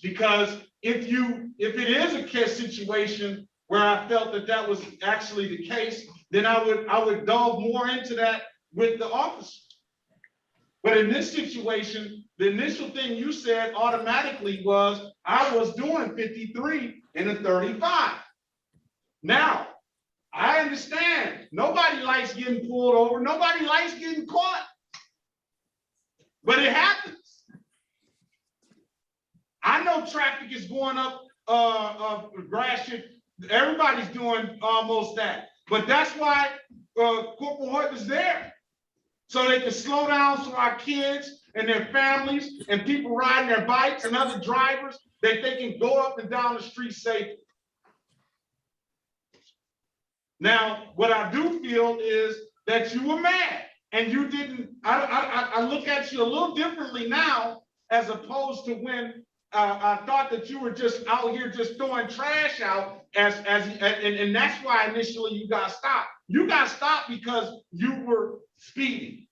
Because if it is a case situation where I felt that that was actually the case, then I would delve more into that with the officer. But in this situation, the initial thing you said automatically was, I was doing 53 in a 35. Now, I understand, nobody likes getting pulled over, nobody likes getting caught. But it happens. I know traffic is going up, Gratiot. Everybody's doing almost that. But that's why Corporal Hoyt is there. So they can slow down so our kids and their families and people riding their bikes and other drivers, that they can go up and down the street safely. Now, what I do feel is that you were mad and you didn't, I look at you a little differently now, as opposed to when I thought that you were just out here just throwing trash out and that's why initially you got stopped. You got stopped because you were speeding.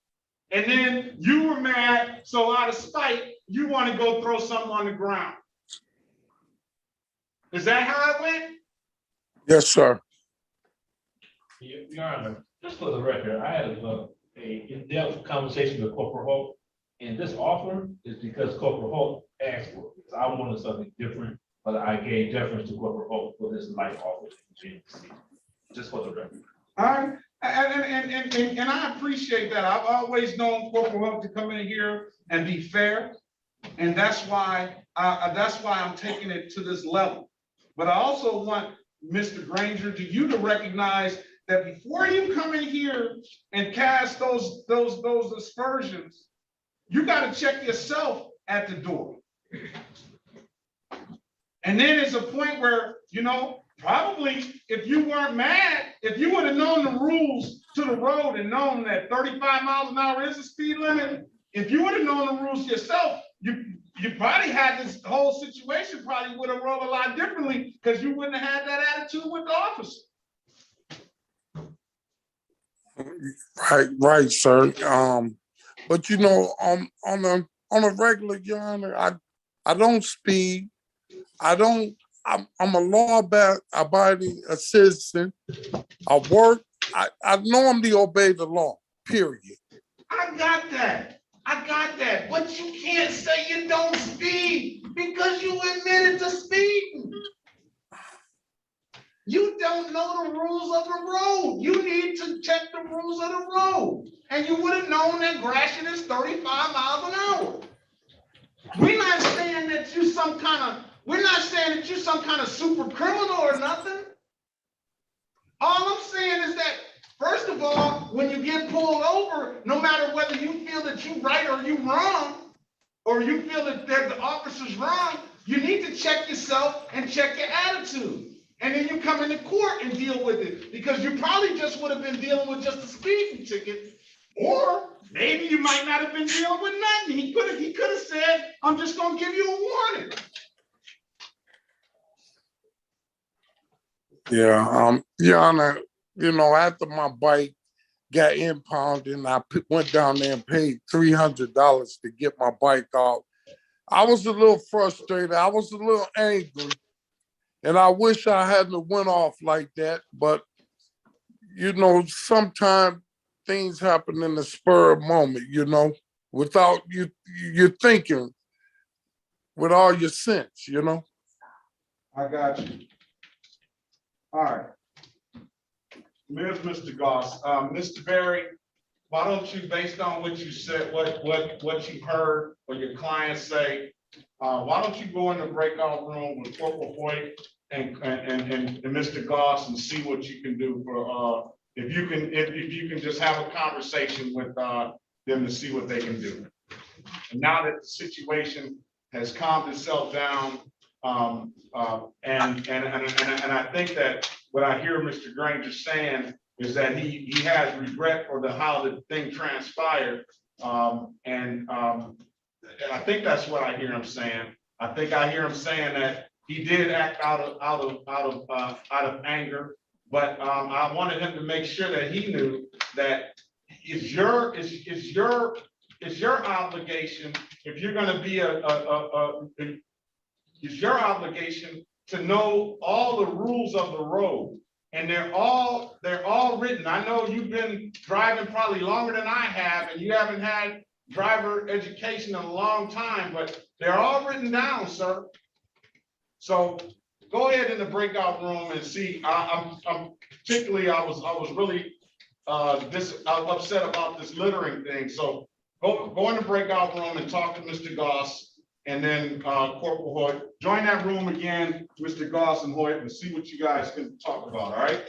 And then you were mad, so out of spite, you want to go throw something on the ground. Is that how it went? Yes, sir. Your Honor, just for the record, I had a in-depth conversation with Corporal Holt, and this offer is because Corporal Holt asked for it. I wanted something different, but I gave deference to Corporal Holt for this light offer. Just for the record. All right. And I appreciate that. I've always known Corporal Holt to come in here and be fair. And that's why I'm taking it to this level. But I also want Mr. Granger, to recognize that before you come in here and cast those aspersions, you got to check yourself at the door. And then it's a point where, probably if you weren't mad, if you would have known the rules to the road and known that 35 miles an hour is the speed limit, if you would have known the rules yourself, you probably had this whole situation probably would have rolled a lot differently, because you wouldn't have had that attitude with the officer. Right, sir. But on a regular, Your Honor, I don't speed. I'm a law-abiding citizen. I work. I normally obey the law, period. I got that. But you can't say you don't speed because you admitted to speeding. You don't know the rules of the road. You need to check the rules of the road. And you would have known that Gratiot is 35 miles an hour. We're not saying that you're some kind of super criminal or nothing. All I'm saying is that, first of all, when you get pulled over, no matter whether you feel that you're right or you're wrong, or you feel that the officer's wrong, you need to check yourself and check your attitude. And then you come into court and deal with it, because you probably just would have been dealing with just a speeding ticket, or maybe you might not have been dealing with nothing. He could have said, I'm just going to give you a warning. Yeah, Your Honor, after my bike got impounded and I went down there and paid $300 to get my bike out, I was a little frustrated. I was a little angry. And I wish I hadn't went off like that. But, sometimes things happen in the spur of the moment, without you're thinking with all your sense, I got you. All right. Here's Mr. Goss. Mr. Berry, why don't you, based on what you said, what you heard or your clients say, why don't you go in the breakout room with Corporal Hoyt and Mr. Goss and see what you can do for if you can just have a conversation with them to see what they can do. And now that the situation has calmed itself down, and I think that what I hear Mr. Granger saying is that he has regret for how the thing transpired, and I think that's what I hear him saying. I think I hear him saying that he did act out of anger, but I wanted him to make sure that he knew that is your it's your obligation, if you're gonna be it's your obligation to know all the rules of the road. And they're all written. I know you've been driving probably longer than I have, and you haven't had driver education in a long time, but they're all written down, sir. So go ahead in the breakout room and see. I'm particularly, I was really upset about this littering thing. So go in the breakout room and talk to Mr. Goss and then Corporal Hoyt. Join that room again, Mr. Goss and Hoyt, and see what you guys can talk about. All right.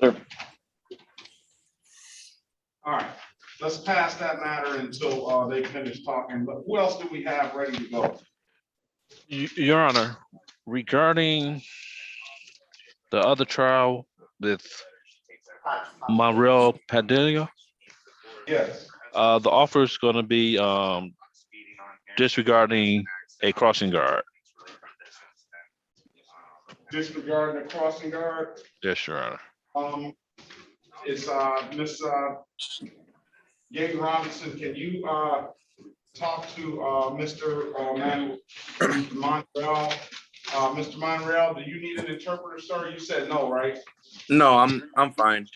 Sure. All right. Let's pass that matter until they finish talking. But who else do we have ready to go? Your Honor, regarding the other trial with Monreal Padilla, Yes. the offer is going to be disregarding a crossing guard. Disregarding the crossing guard. Yes, Your Honor. It's Miss Gaten Robinson. Can you talk to Mr. Monreal? Mr. Monreal, do you need an interpreter, sir? You said no, right? No, I'm fine.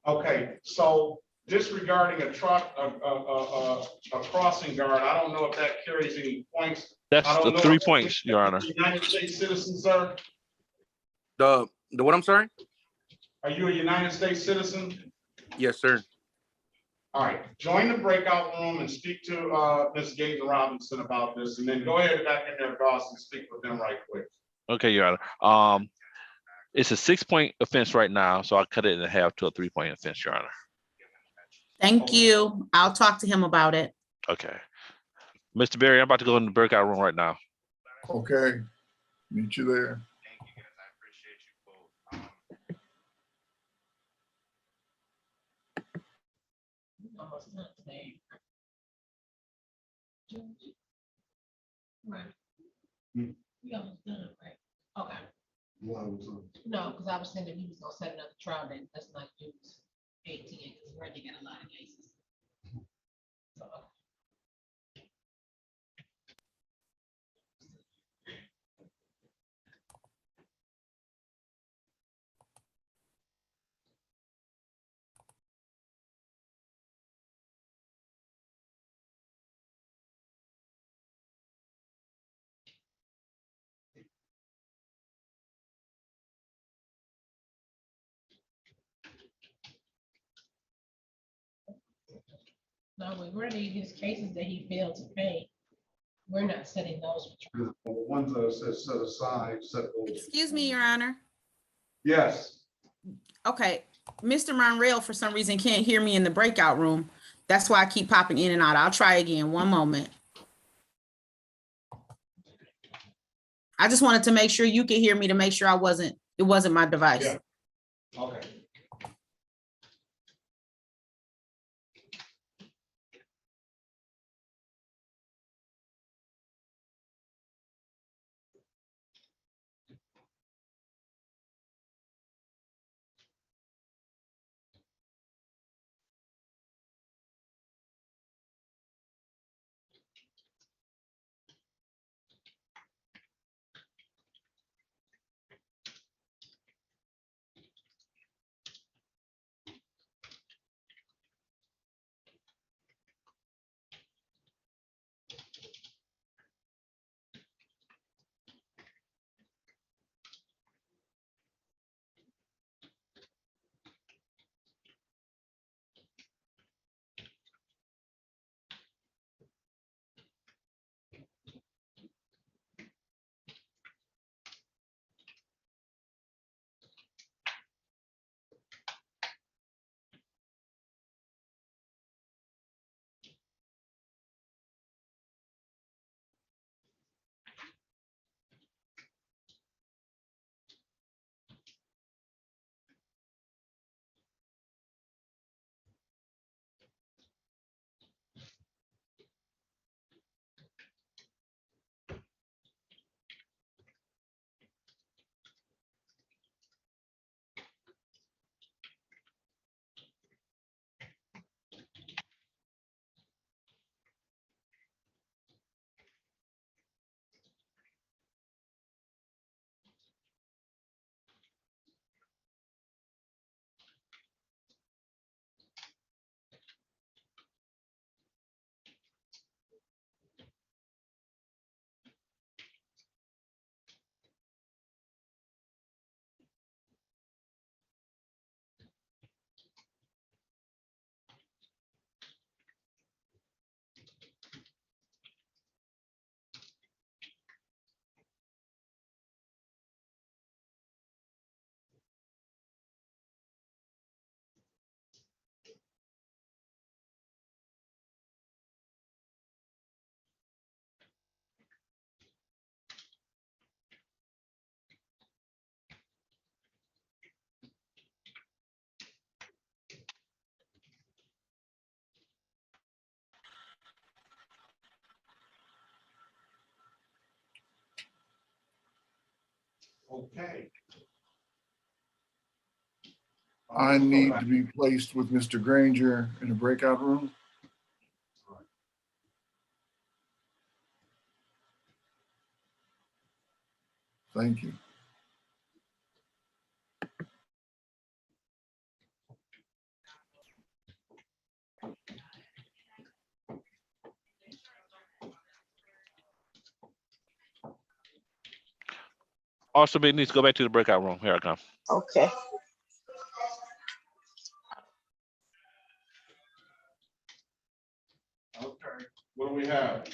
Okay, so disregarding a truck, a crossing guard, I don't know if that carries any points. That's I the don't know 3 if points, Your Honor. you're a United States citizen, sir? The what? I'm sorry. Are you a United States citizen? Yes, sir. All right, join the breakout room and speak to Ms. Gaten Robinson about this, and then go ahead back in there, Goss, and speak with them right quick. Okay, Your Honor. It's a 6-point offense right now, so I'll cut it in half to a 3-point offense, Your Honor. Thank you. I'll talk to him about it. Okay. Mr. Berry, I'm about to go in the breakout room right now. Okay, meet you there. Almost done today. Right. Hmm. We almost done, right? Okay. Well, No, because I was saying that he was gonna set another trial, then let's not use 18, because we already got a lot of cases. So, no, we already his cases that he failed to pay. We're not setting those. The ones that are set aside, set those. Excuse me, Your Honor. Yes. Okay, Mr. Monreal for some reason can't hear me in the breakout room. That's why I keep popping in and out. I'll try again. One moment. I just wanted to make sure you could hear me to make sure it wasn't my device. Yeah. Okay. Okay. I need to be placed with Mr. Granger in a breakout room. Thank you. Also, it needs to go back to the breakout room. Here I come. Okay. Okay, what do we have?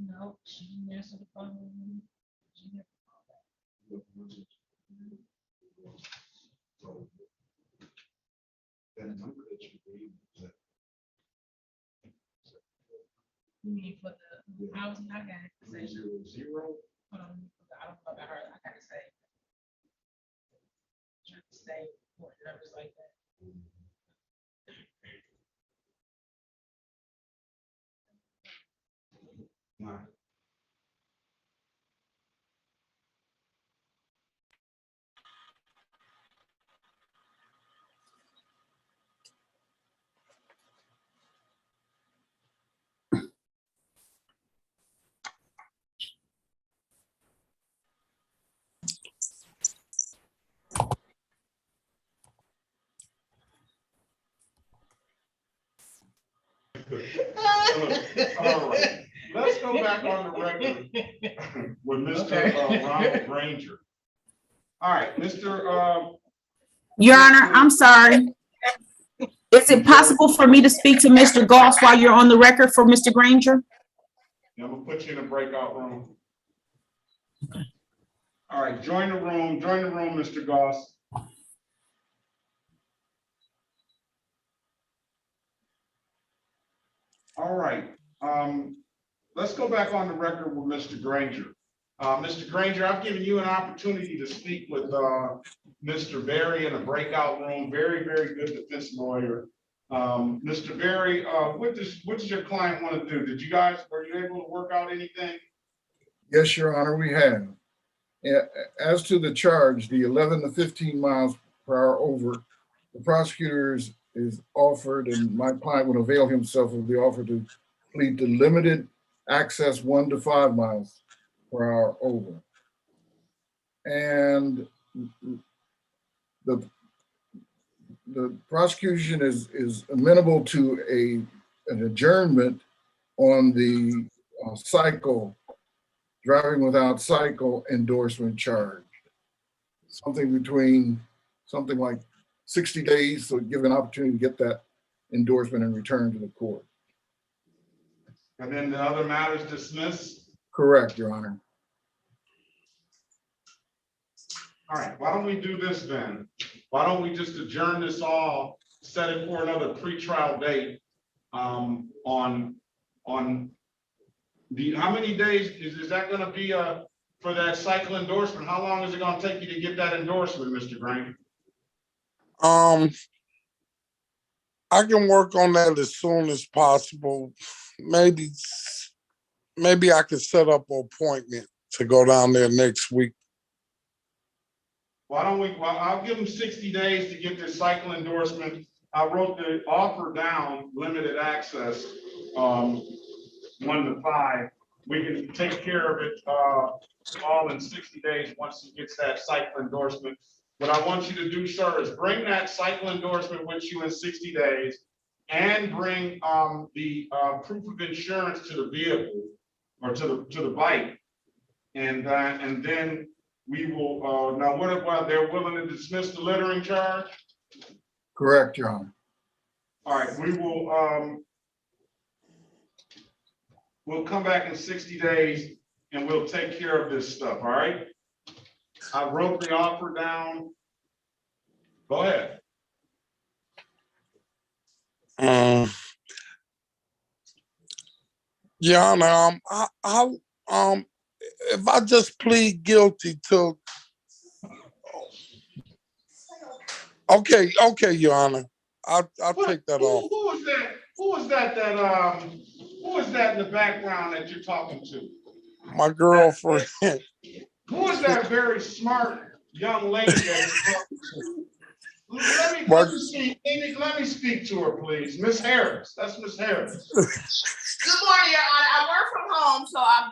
No, she didn't answer the phone. She never called back. You mean for the housing, I got it. Say. Zero. Hold on, I don't know about her, I gotta say. Trying to say what numbers like that. All right, let's go back on the record with Mr. Ronald Granger. All right, Mr. Your Honor, I'm sorry. Is it possible for me to speak to Mr. Goss while you're on the record for Mr. Granger? I'm gonna put you in a breakout room. All right, join the room, Mr. Goss. All right, let's go back on the record with Mr. Granger. Mr. Granger, I've given you an opportunity to speak with Mr. Berry in a breakout room. Very, very good defense lawyer. Mr. Berry, what does your client want to do? Were you able to work out anything? Yes, Your Honor, we have. As to the charge, the 11 to 15 miles per hour over, the prosecutor is offered, and my client would avail himself of the offer to plead to limited access 1 to 5 miles per hour over. And the prosecution is amenable to an adjournment on the driving without cycle endorsement charge. Something like 60 days, so give an opportunity to get that endorsement and return to the court. And then the other matters dismissed? Correct, Your Honor. All right, why don't we do this then? Why don't we just adjourn this all, set it for another pretrial date on the, how many days is that gonna be for that cycle endorsement? How long is it gonna take you to get that endorsement, Mr. Green? I can work on that as soon as possible. Maybe I can set up an appointment to go down there next week. Why don't we, well, I'll give them 60 days to get this cycle endorsement. I wrote the offer down, limited access, 1 to 5. We can take care of it all in 60 days once he gets that cycle endorsement. What I want you to do, sir, is bring that cycle endorsement with you in 60 days and bring the proof of insurance to the vehicle or to the bike. And then we will, now what about they're willing to dismiss the littering charge? Correct, Your Honor. All right, we will, we'll come back in 60 days and we'll take care of this stuff, all right? I wrote the offer down. Go ahead. Your Honor, if I just plead guilty to, okay, Your Honor, I'll take that off. Who was that? Who was that? Who was that in the background that you're talking to? My girlfriend. Who is that very smart young lady that you're talking to? Let me speak to her, please. Miss Harris. That's Miss Harris. Good morning, Your Honor. I work from home, so I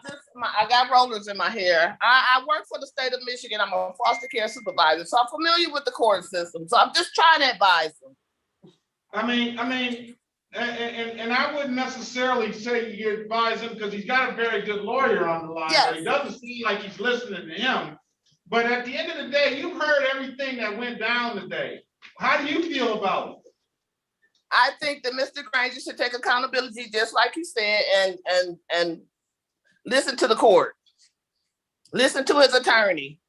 got rollers in my hair. I work for the state of Michigan. I'm a foster care supervisor, so I'm familiar with the court system. So I'm just trying to advise them. I mean, and I wouldn't necessarily say you advise him because he's got a very good lawyer on the line. Yes. But he doesn't seem like he's listening to him. But at the end of the day, you've heard everything that went down today. How do you feel about it? I think that Mr. Granger should take accountability, just like you said, and listen to the court. Listen to his attorney.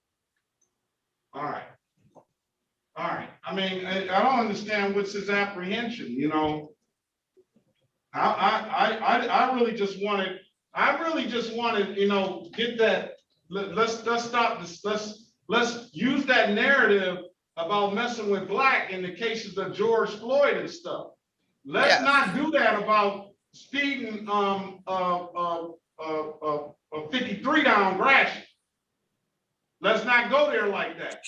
All right. All right. I mean, I don't understand what's his apprehension, you know. I really just wanted, you know, get that. Let's stop this. Let's use that narrative about messing with black in the cases of George Floyd and stuff. Let's not do that about speeding 53 down Gratiot. Let's not go there like that.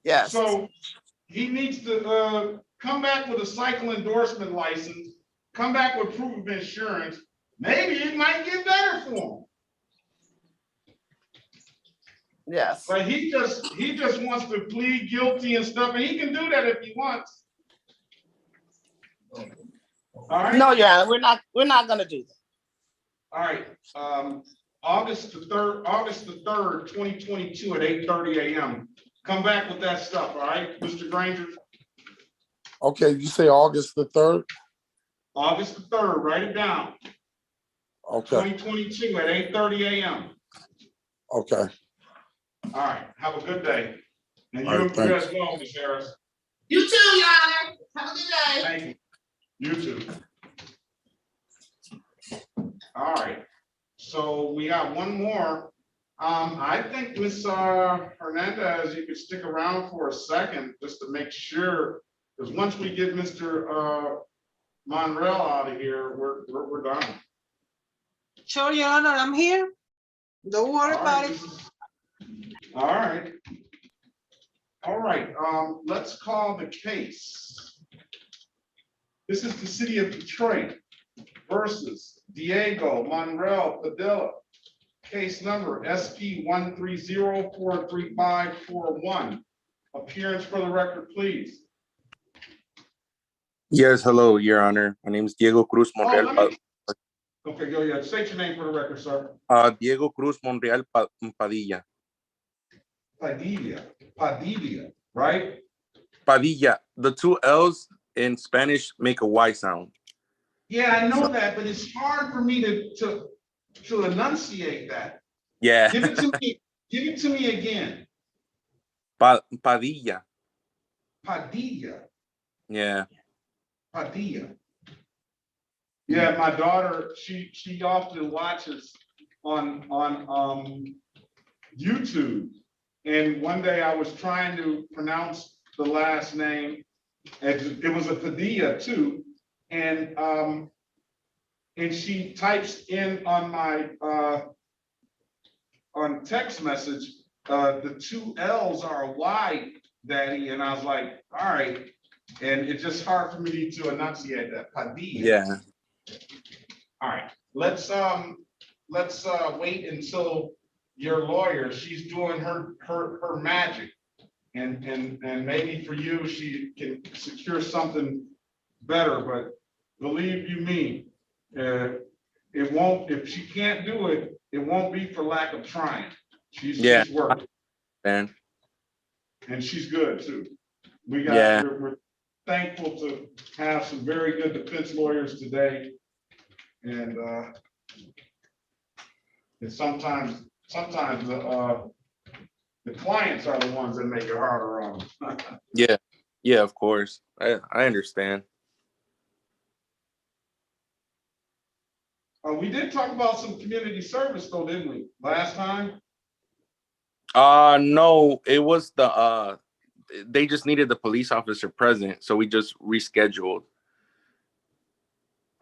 Yes. So he needs to come back with a cycle endorsement license, come back with proof of insurance. Maybe it might get better for him. Yes. But he just wants to plead guilty and stuff, and he can do that if he wants. All right. No, Your Honor, we're not gonna do that. All right. August the 3rd, 2022 at 8:30 a.m. Come back with that stuff, all right, Mr. Granger? Okay, you say August the 3rd? August the 3rd, write it down. Okay. 2022 at 8:30 a.m. Okay. All right, have a good day. And All right, you as well, Ms. Harris. You too, Your Honor. Have a good day. Thank you. You too. All right, so we got one more. I think Ms. Hernandez, you could stick around for a second just to make sure, because once we get Mr. Monreal out of here, we're done. Sure, Your Honor, I'm here. Don't worry about it. All right. All right, let's call the case. This is the city of Detroit versus Diego Monreal Padilla. Case number SP 130-43541. appearance for the record, please. Yes, hello, Your Honor. My name is Diego Cruz Oh, Monreal. let me, okay, go ahead. State your name for the record, sir. Diego Cruz Monreal Padilla. Padilla, right? Padilla. The two L's in Spanish make a Y sound. Yeah, I know that, but it's hard for me to enunciate that. Yeah. Give it to me. Give it to me again. Padilla. Padilla. Yeah. Padilla. Yeah, my daughter, she often watches on YouTube. And one day I was trying to pronounce the last name. It was a Padilla too. And she types in on my on text message, the two L's are a Y, Daddy. And I was like, all right. And it's just hard for me to enunciate that. Padilla. Yeah. All right. Let's wait until your lawyer, she's doing her magic. And maybe for you, she can secure something better, but believe you me, it won't, if she can't do it, it won't be for lack of trying. She's working. Man. And she's good too. Yeah. We're thankful to have some very good defense lawyers today. And sometimes the clients are the ones that make it harder on them. Yeah. Yeah, of course. I understand. We did talk about some community service though, didn't we, last time? No, it was they just needed the police officer present, so we just rescheduled.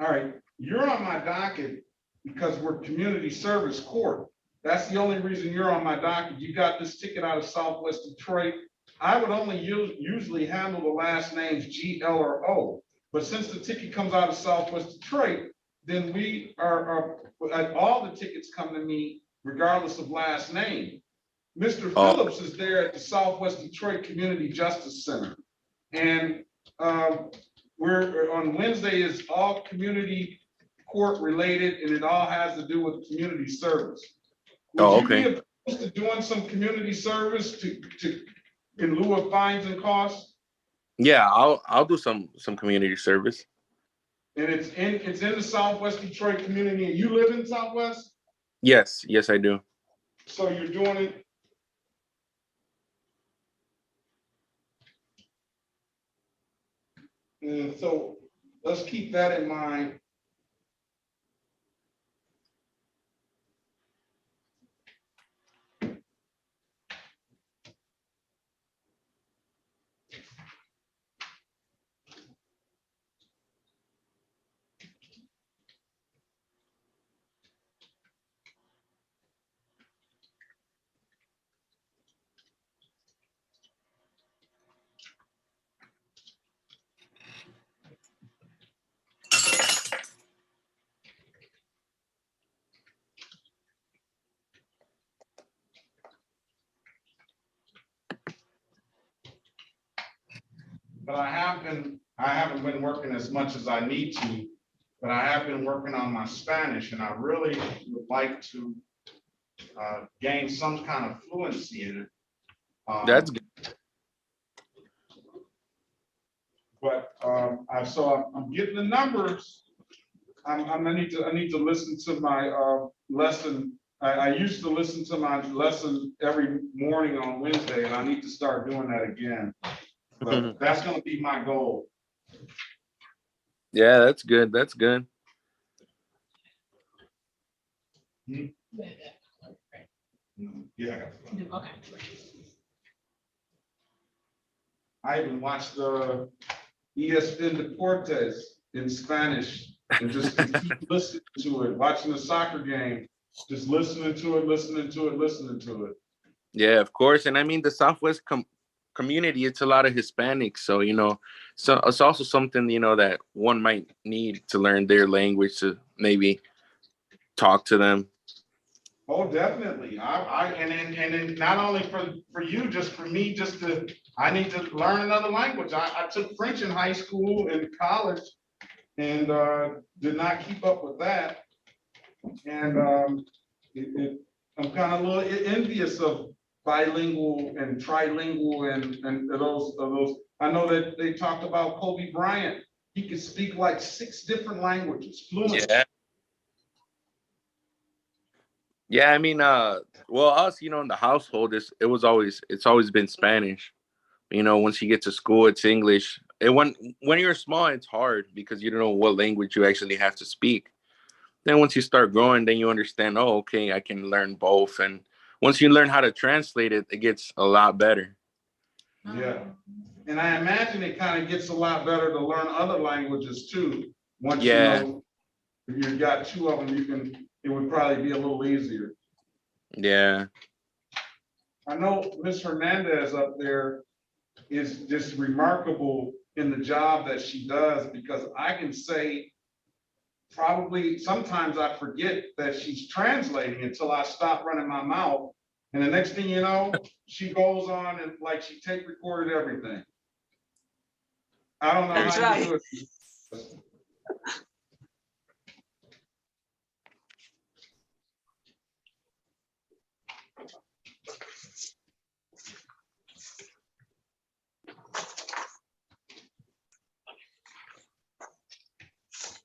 All right, you're on my docket because we're community service court. That's the only reason you're on my docket. You got this ticket out of Southwest Detroit. I would only usually handle the last names G, L, or O. But since the ticket comes out of Southwest Detroit, then we are all the tickets come to me regardless of last name. Mr. Phillips is there at the Southwest Detroit Community Justice Center. And we're on Wednesday is all community court related, and it all has to do with community service. Would you be opposed to doing some community service to in lieu of fines and costs? Yeah, I'll do some community service. And it's in the Southwest Detroit community, and you live in Southwest? Yes, I do. So you're doing it. And so let's keep that in mind. But I haven't been working as much as I need to, but I have been working on my Spanish, and I really would like to gain some kind of fluency in it. That's good. But I'm getting the numbers. I need to listen to my lesson. I used to listen to my lesson every morning on Wednesday, and I need to start doing that again. But that's going to be my goal. Yeah, that's good. That's good. Yeah. Okay. I even watched the ESPN Deportes in Spanish and just keep listening to it, watching the soccer game, just listening to it. Yeah, of course. And I mean, the Southwest community, it's a lot of Hispanics. So, so it's also something, that one might need to learn their language to maybe talk to them. Oh, definitely. And then not only for you, just for me, I need to learn another language. I took French in high school and college and did not keep up with that. And I'm kind of a little envious of bilingual and trilingual and those. I know that they talked about Kobe Bryant. He could speak like 6 different languages fluently. Yeah. Yeah, I mean, well, us, you know, in the household, it's always been Spanish. You know, once you get to school, it's English. And when you're small, it's hard because you don't know what language you actually have to speak. Then once you start growing, then you understand, oh, okay, I can learn both. And once you learn how to translate it, it gets a lot better. Yeah. And I imagine it kind of gets a lot better to learn other languages too. Once you Yeah. know, if you've got 2 of them, it would probably be a little easier. Yeah. I know Miss Hernandez up there is just remarkable in the job that she does, because I can say probably sometimes I forget that she's translating until I stop running my mouth. And the next thing you know, she goes on and like she tape recorded everything. I don't know That's how you right. do it.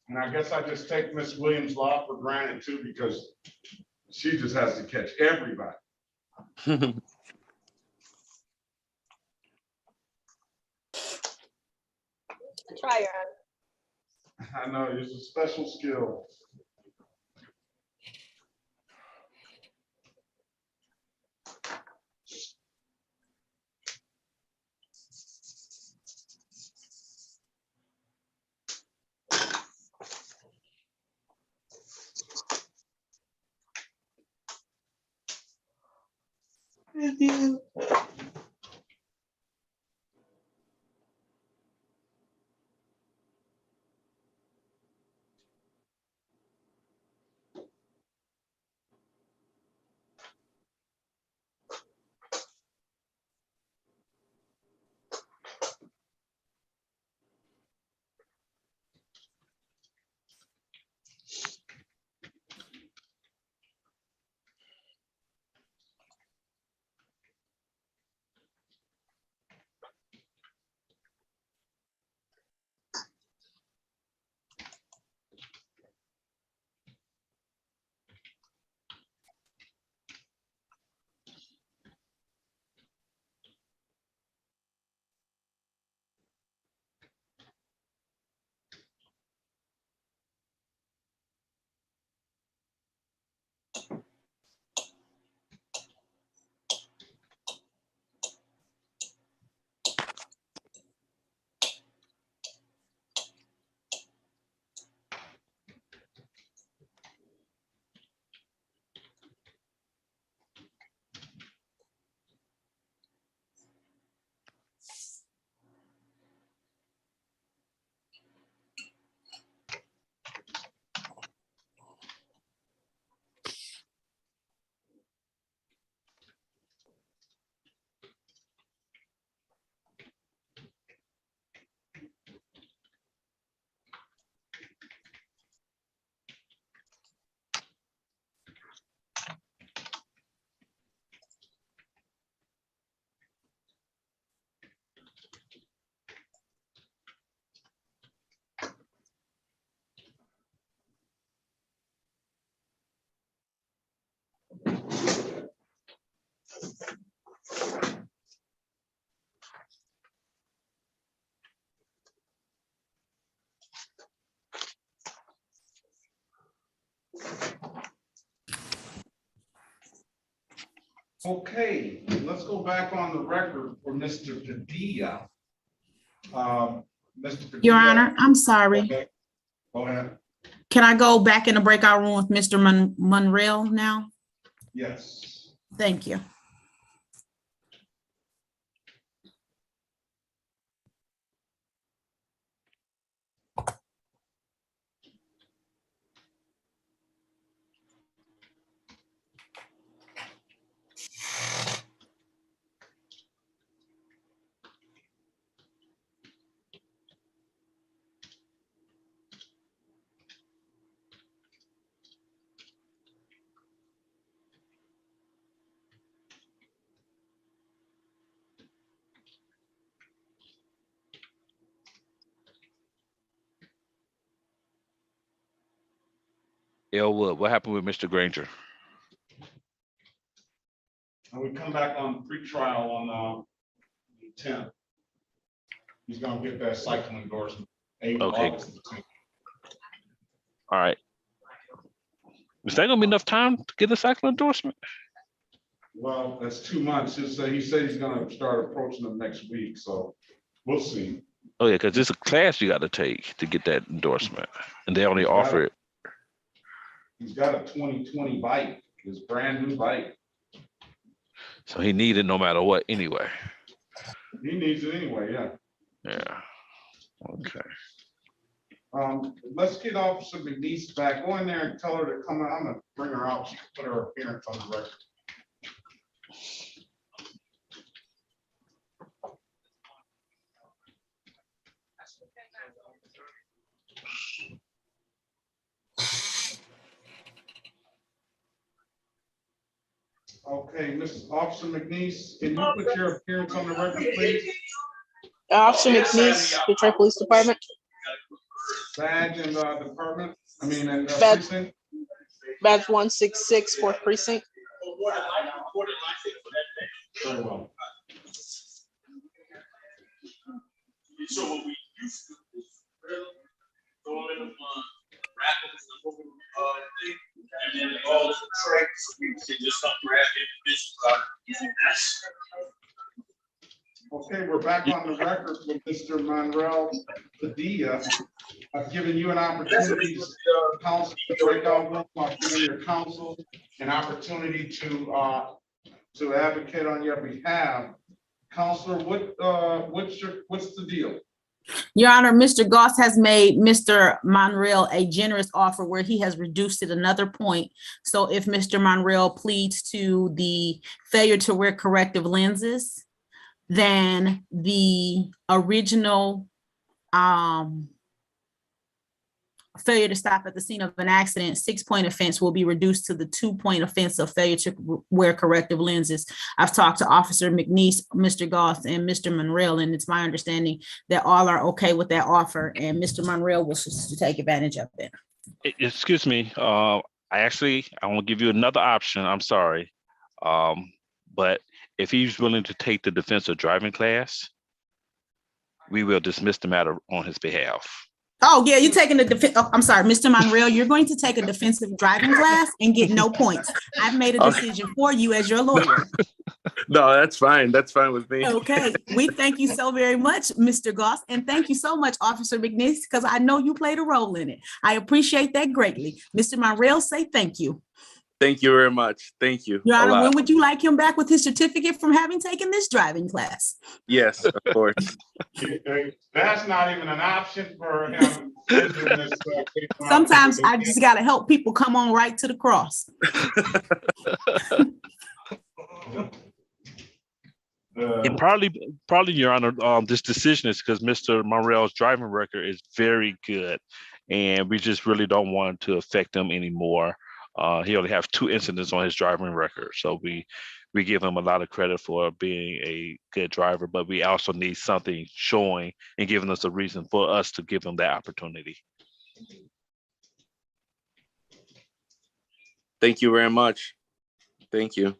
And I guess I just take Miss Williams' law for granted too, because she just has to catch everybody. Try your hand. I know, it's a special skill. Okay, let's go back on the record for Mr. Padilla. Mr. Padilla. Your Honor, I'm sorry. Okay, go ahead. Can I go back in the breakout room with Mr. Monreal now? Yes. Thank you. Elwood, what happened with Mr. Granger? And we come back on pre-trial on the 10th. He's gonna get that cycle endorsement. Okay. August 10th. All right. Is that gonna be enough time to get a cycle endorsement? Well, that's 2 months. He said he's gonna start approaching them next week, so we'll see. Oh yeah, because it's a class you got to take to get that endorsement, and they only offer it. He's got a 2020 bike, his brand new bike. So he needs it no matter what anyway. He needs it anyway, yeah. Yeah. Okay. Let's get Officer McNeese back. Go in there and tell her to come. I'm gonna bring her out. She can put her appearance on the record. Okay, Mr. Officer McNeese, can you put your appearance on the record, please? Officer McNeese, Detroit Police Department. Badge and department, I mean, and Badge precinct. Badge 166, 4th Precinct. Very well. So what we used to do is throw them in the fun, wrap them in the moving thing, and then they all in the tray, so we can just start grabbing this. Okay, we're back on the record with Mr. Monreal Padilla. I've given you an opportunity to counsel the breakout room. I've given your counsel an opportunity to advocate on your behalf. Counselor, what's the deal? Your Honor, Mr. Goss has made Mr. Monreal a generous offer where he has reduced it another point. So if Mr. Monreal pleads to the failure to wear corrective lenses, then the original failure to stop at the scene of an accident 6-point offense will be reduced to the 2-point offense of failure to wear corrective lenses. I've talked to Officer McNeese, Mr. Goss, and Mr. Monreal, and it's my understanding that all are okay with that offer, and Mr. Monreal wishes to take advantage of it. Excuse me. I want to give you another option. I'm sorry. But if he's willing to take the defensive driving class, we will dismiss the matter on his behalf. Oh, yeah, you're taking the defense. Oh, I'm sorry, Mr. Monreal, you're going to take a defensive driving class and get no points. I've made a decision for you as your lawyer. No, that's fine. That's fine with me. Okay, we thank you so very much, Mr. Goss, and thank you so much, Officer McNeese, because I know you played a role in it. I appreciate that greatly. Mr. Monreal, say thank you. Thank you very much. Thank you. Your a Honor, lot. when would you like him back with his certificate from having taken this driving class? Yes, of course. That's not even an option for him. Sometimes I just got to help people come on right to the cross. And probably, Your Honor, this decision is because Mr. Monreal's driving record is very good, and we just really don't want to affect him anymore. He only has 2 incidents on his driving record, so we give him a lot of credit for being a good driver, but we also need something showing and giving us a reason for us to give him that opportunity. Thank you very much. Thank you.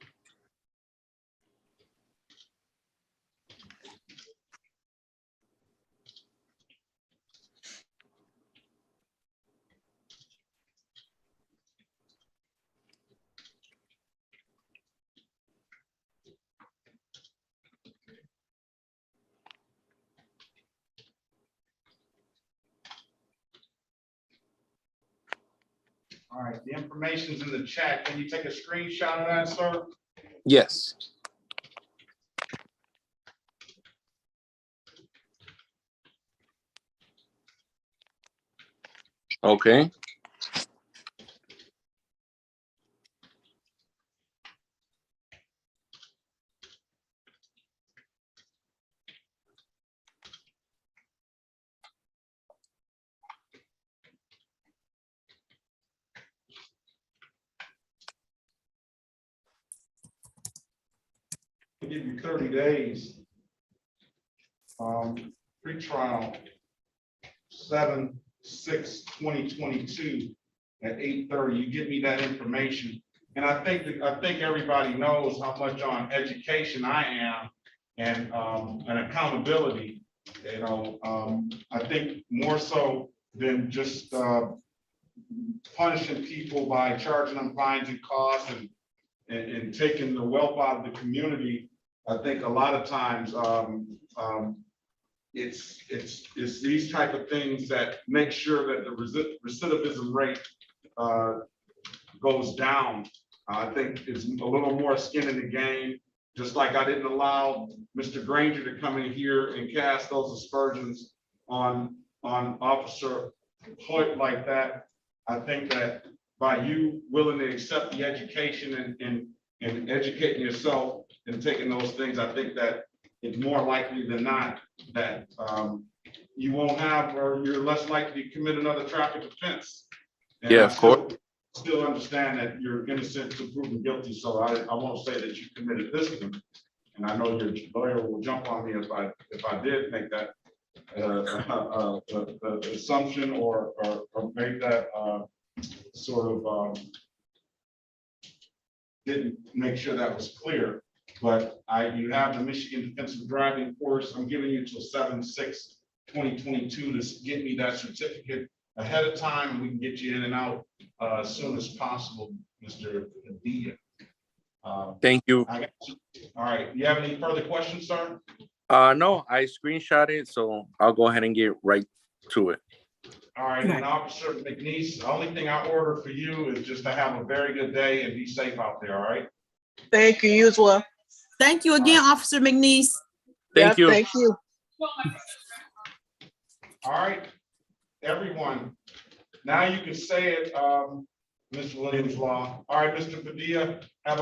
All right, the information's in the chat. Can you take a screenshot of that, sir? Yes. Okay. I'll give you 30 days. Pre-trial 7/6/2022 at 8:30. You give me that information. And I think everybody knows how much on education I am and accountability. You know, I think more so than just punishing people by charging them fines and costs and taking the wealth out of the community. I think a lot of times it's these type of things that make sure that the recidivism rate goes down. I think it's a little more skin in the game. Just like I didn't allow Mr. Granger to come in here and cast those aspersions on Officer Hoyt like that. I think that by you willing to accept the education and educating yourself and taking those things, I think that it's more likely than not that you won't have, or you're less likely to commit another traffic offense. And Yeah, I of course. still understand that you're innocent until proven guilty, so I won't say that you committed this one. And I know your lawyer will jump on me if I did make that assumption or make that sort of didn't make sure that was clear. But you have the Michigan Defensive Driving course. I'm giving you till 7/6/2022 to get me that certificate ahead of time, and we can get you in and out as soon as possible, Mr. Padilla. Thank you. All right. You have any further questions, sir? No, I screenshot it, so I'll go ahead and get right to it. All right, and Officer McNeese, the only thing I order for you is just to have a very good day and be safe out there, all right? Thank you, you as well. Thank you again, Officer McNeese. Thank you. Thank you. All right, everyone. Now you can say it, Mr. Williams Law. All right, Mr. Padilla, have a good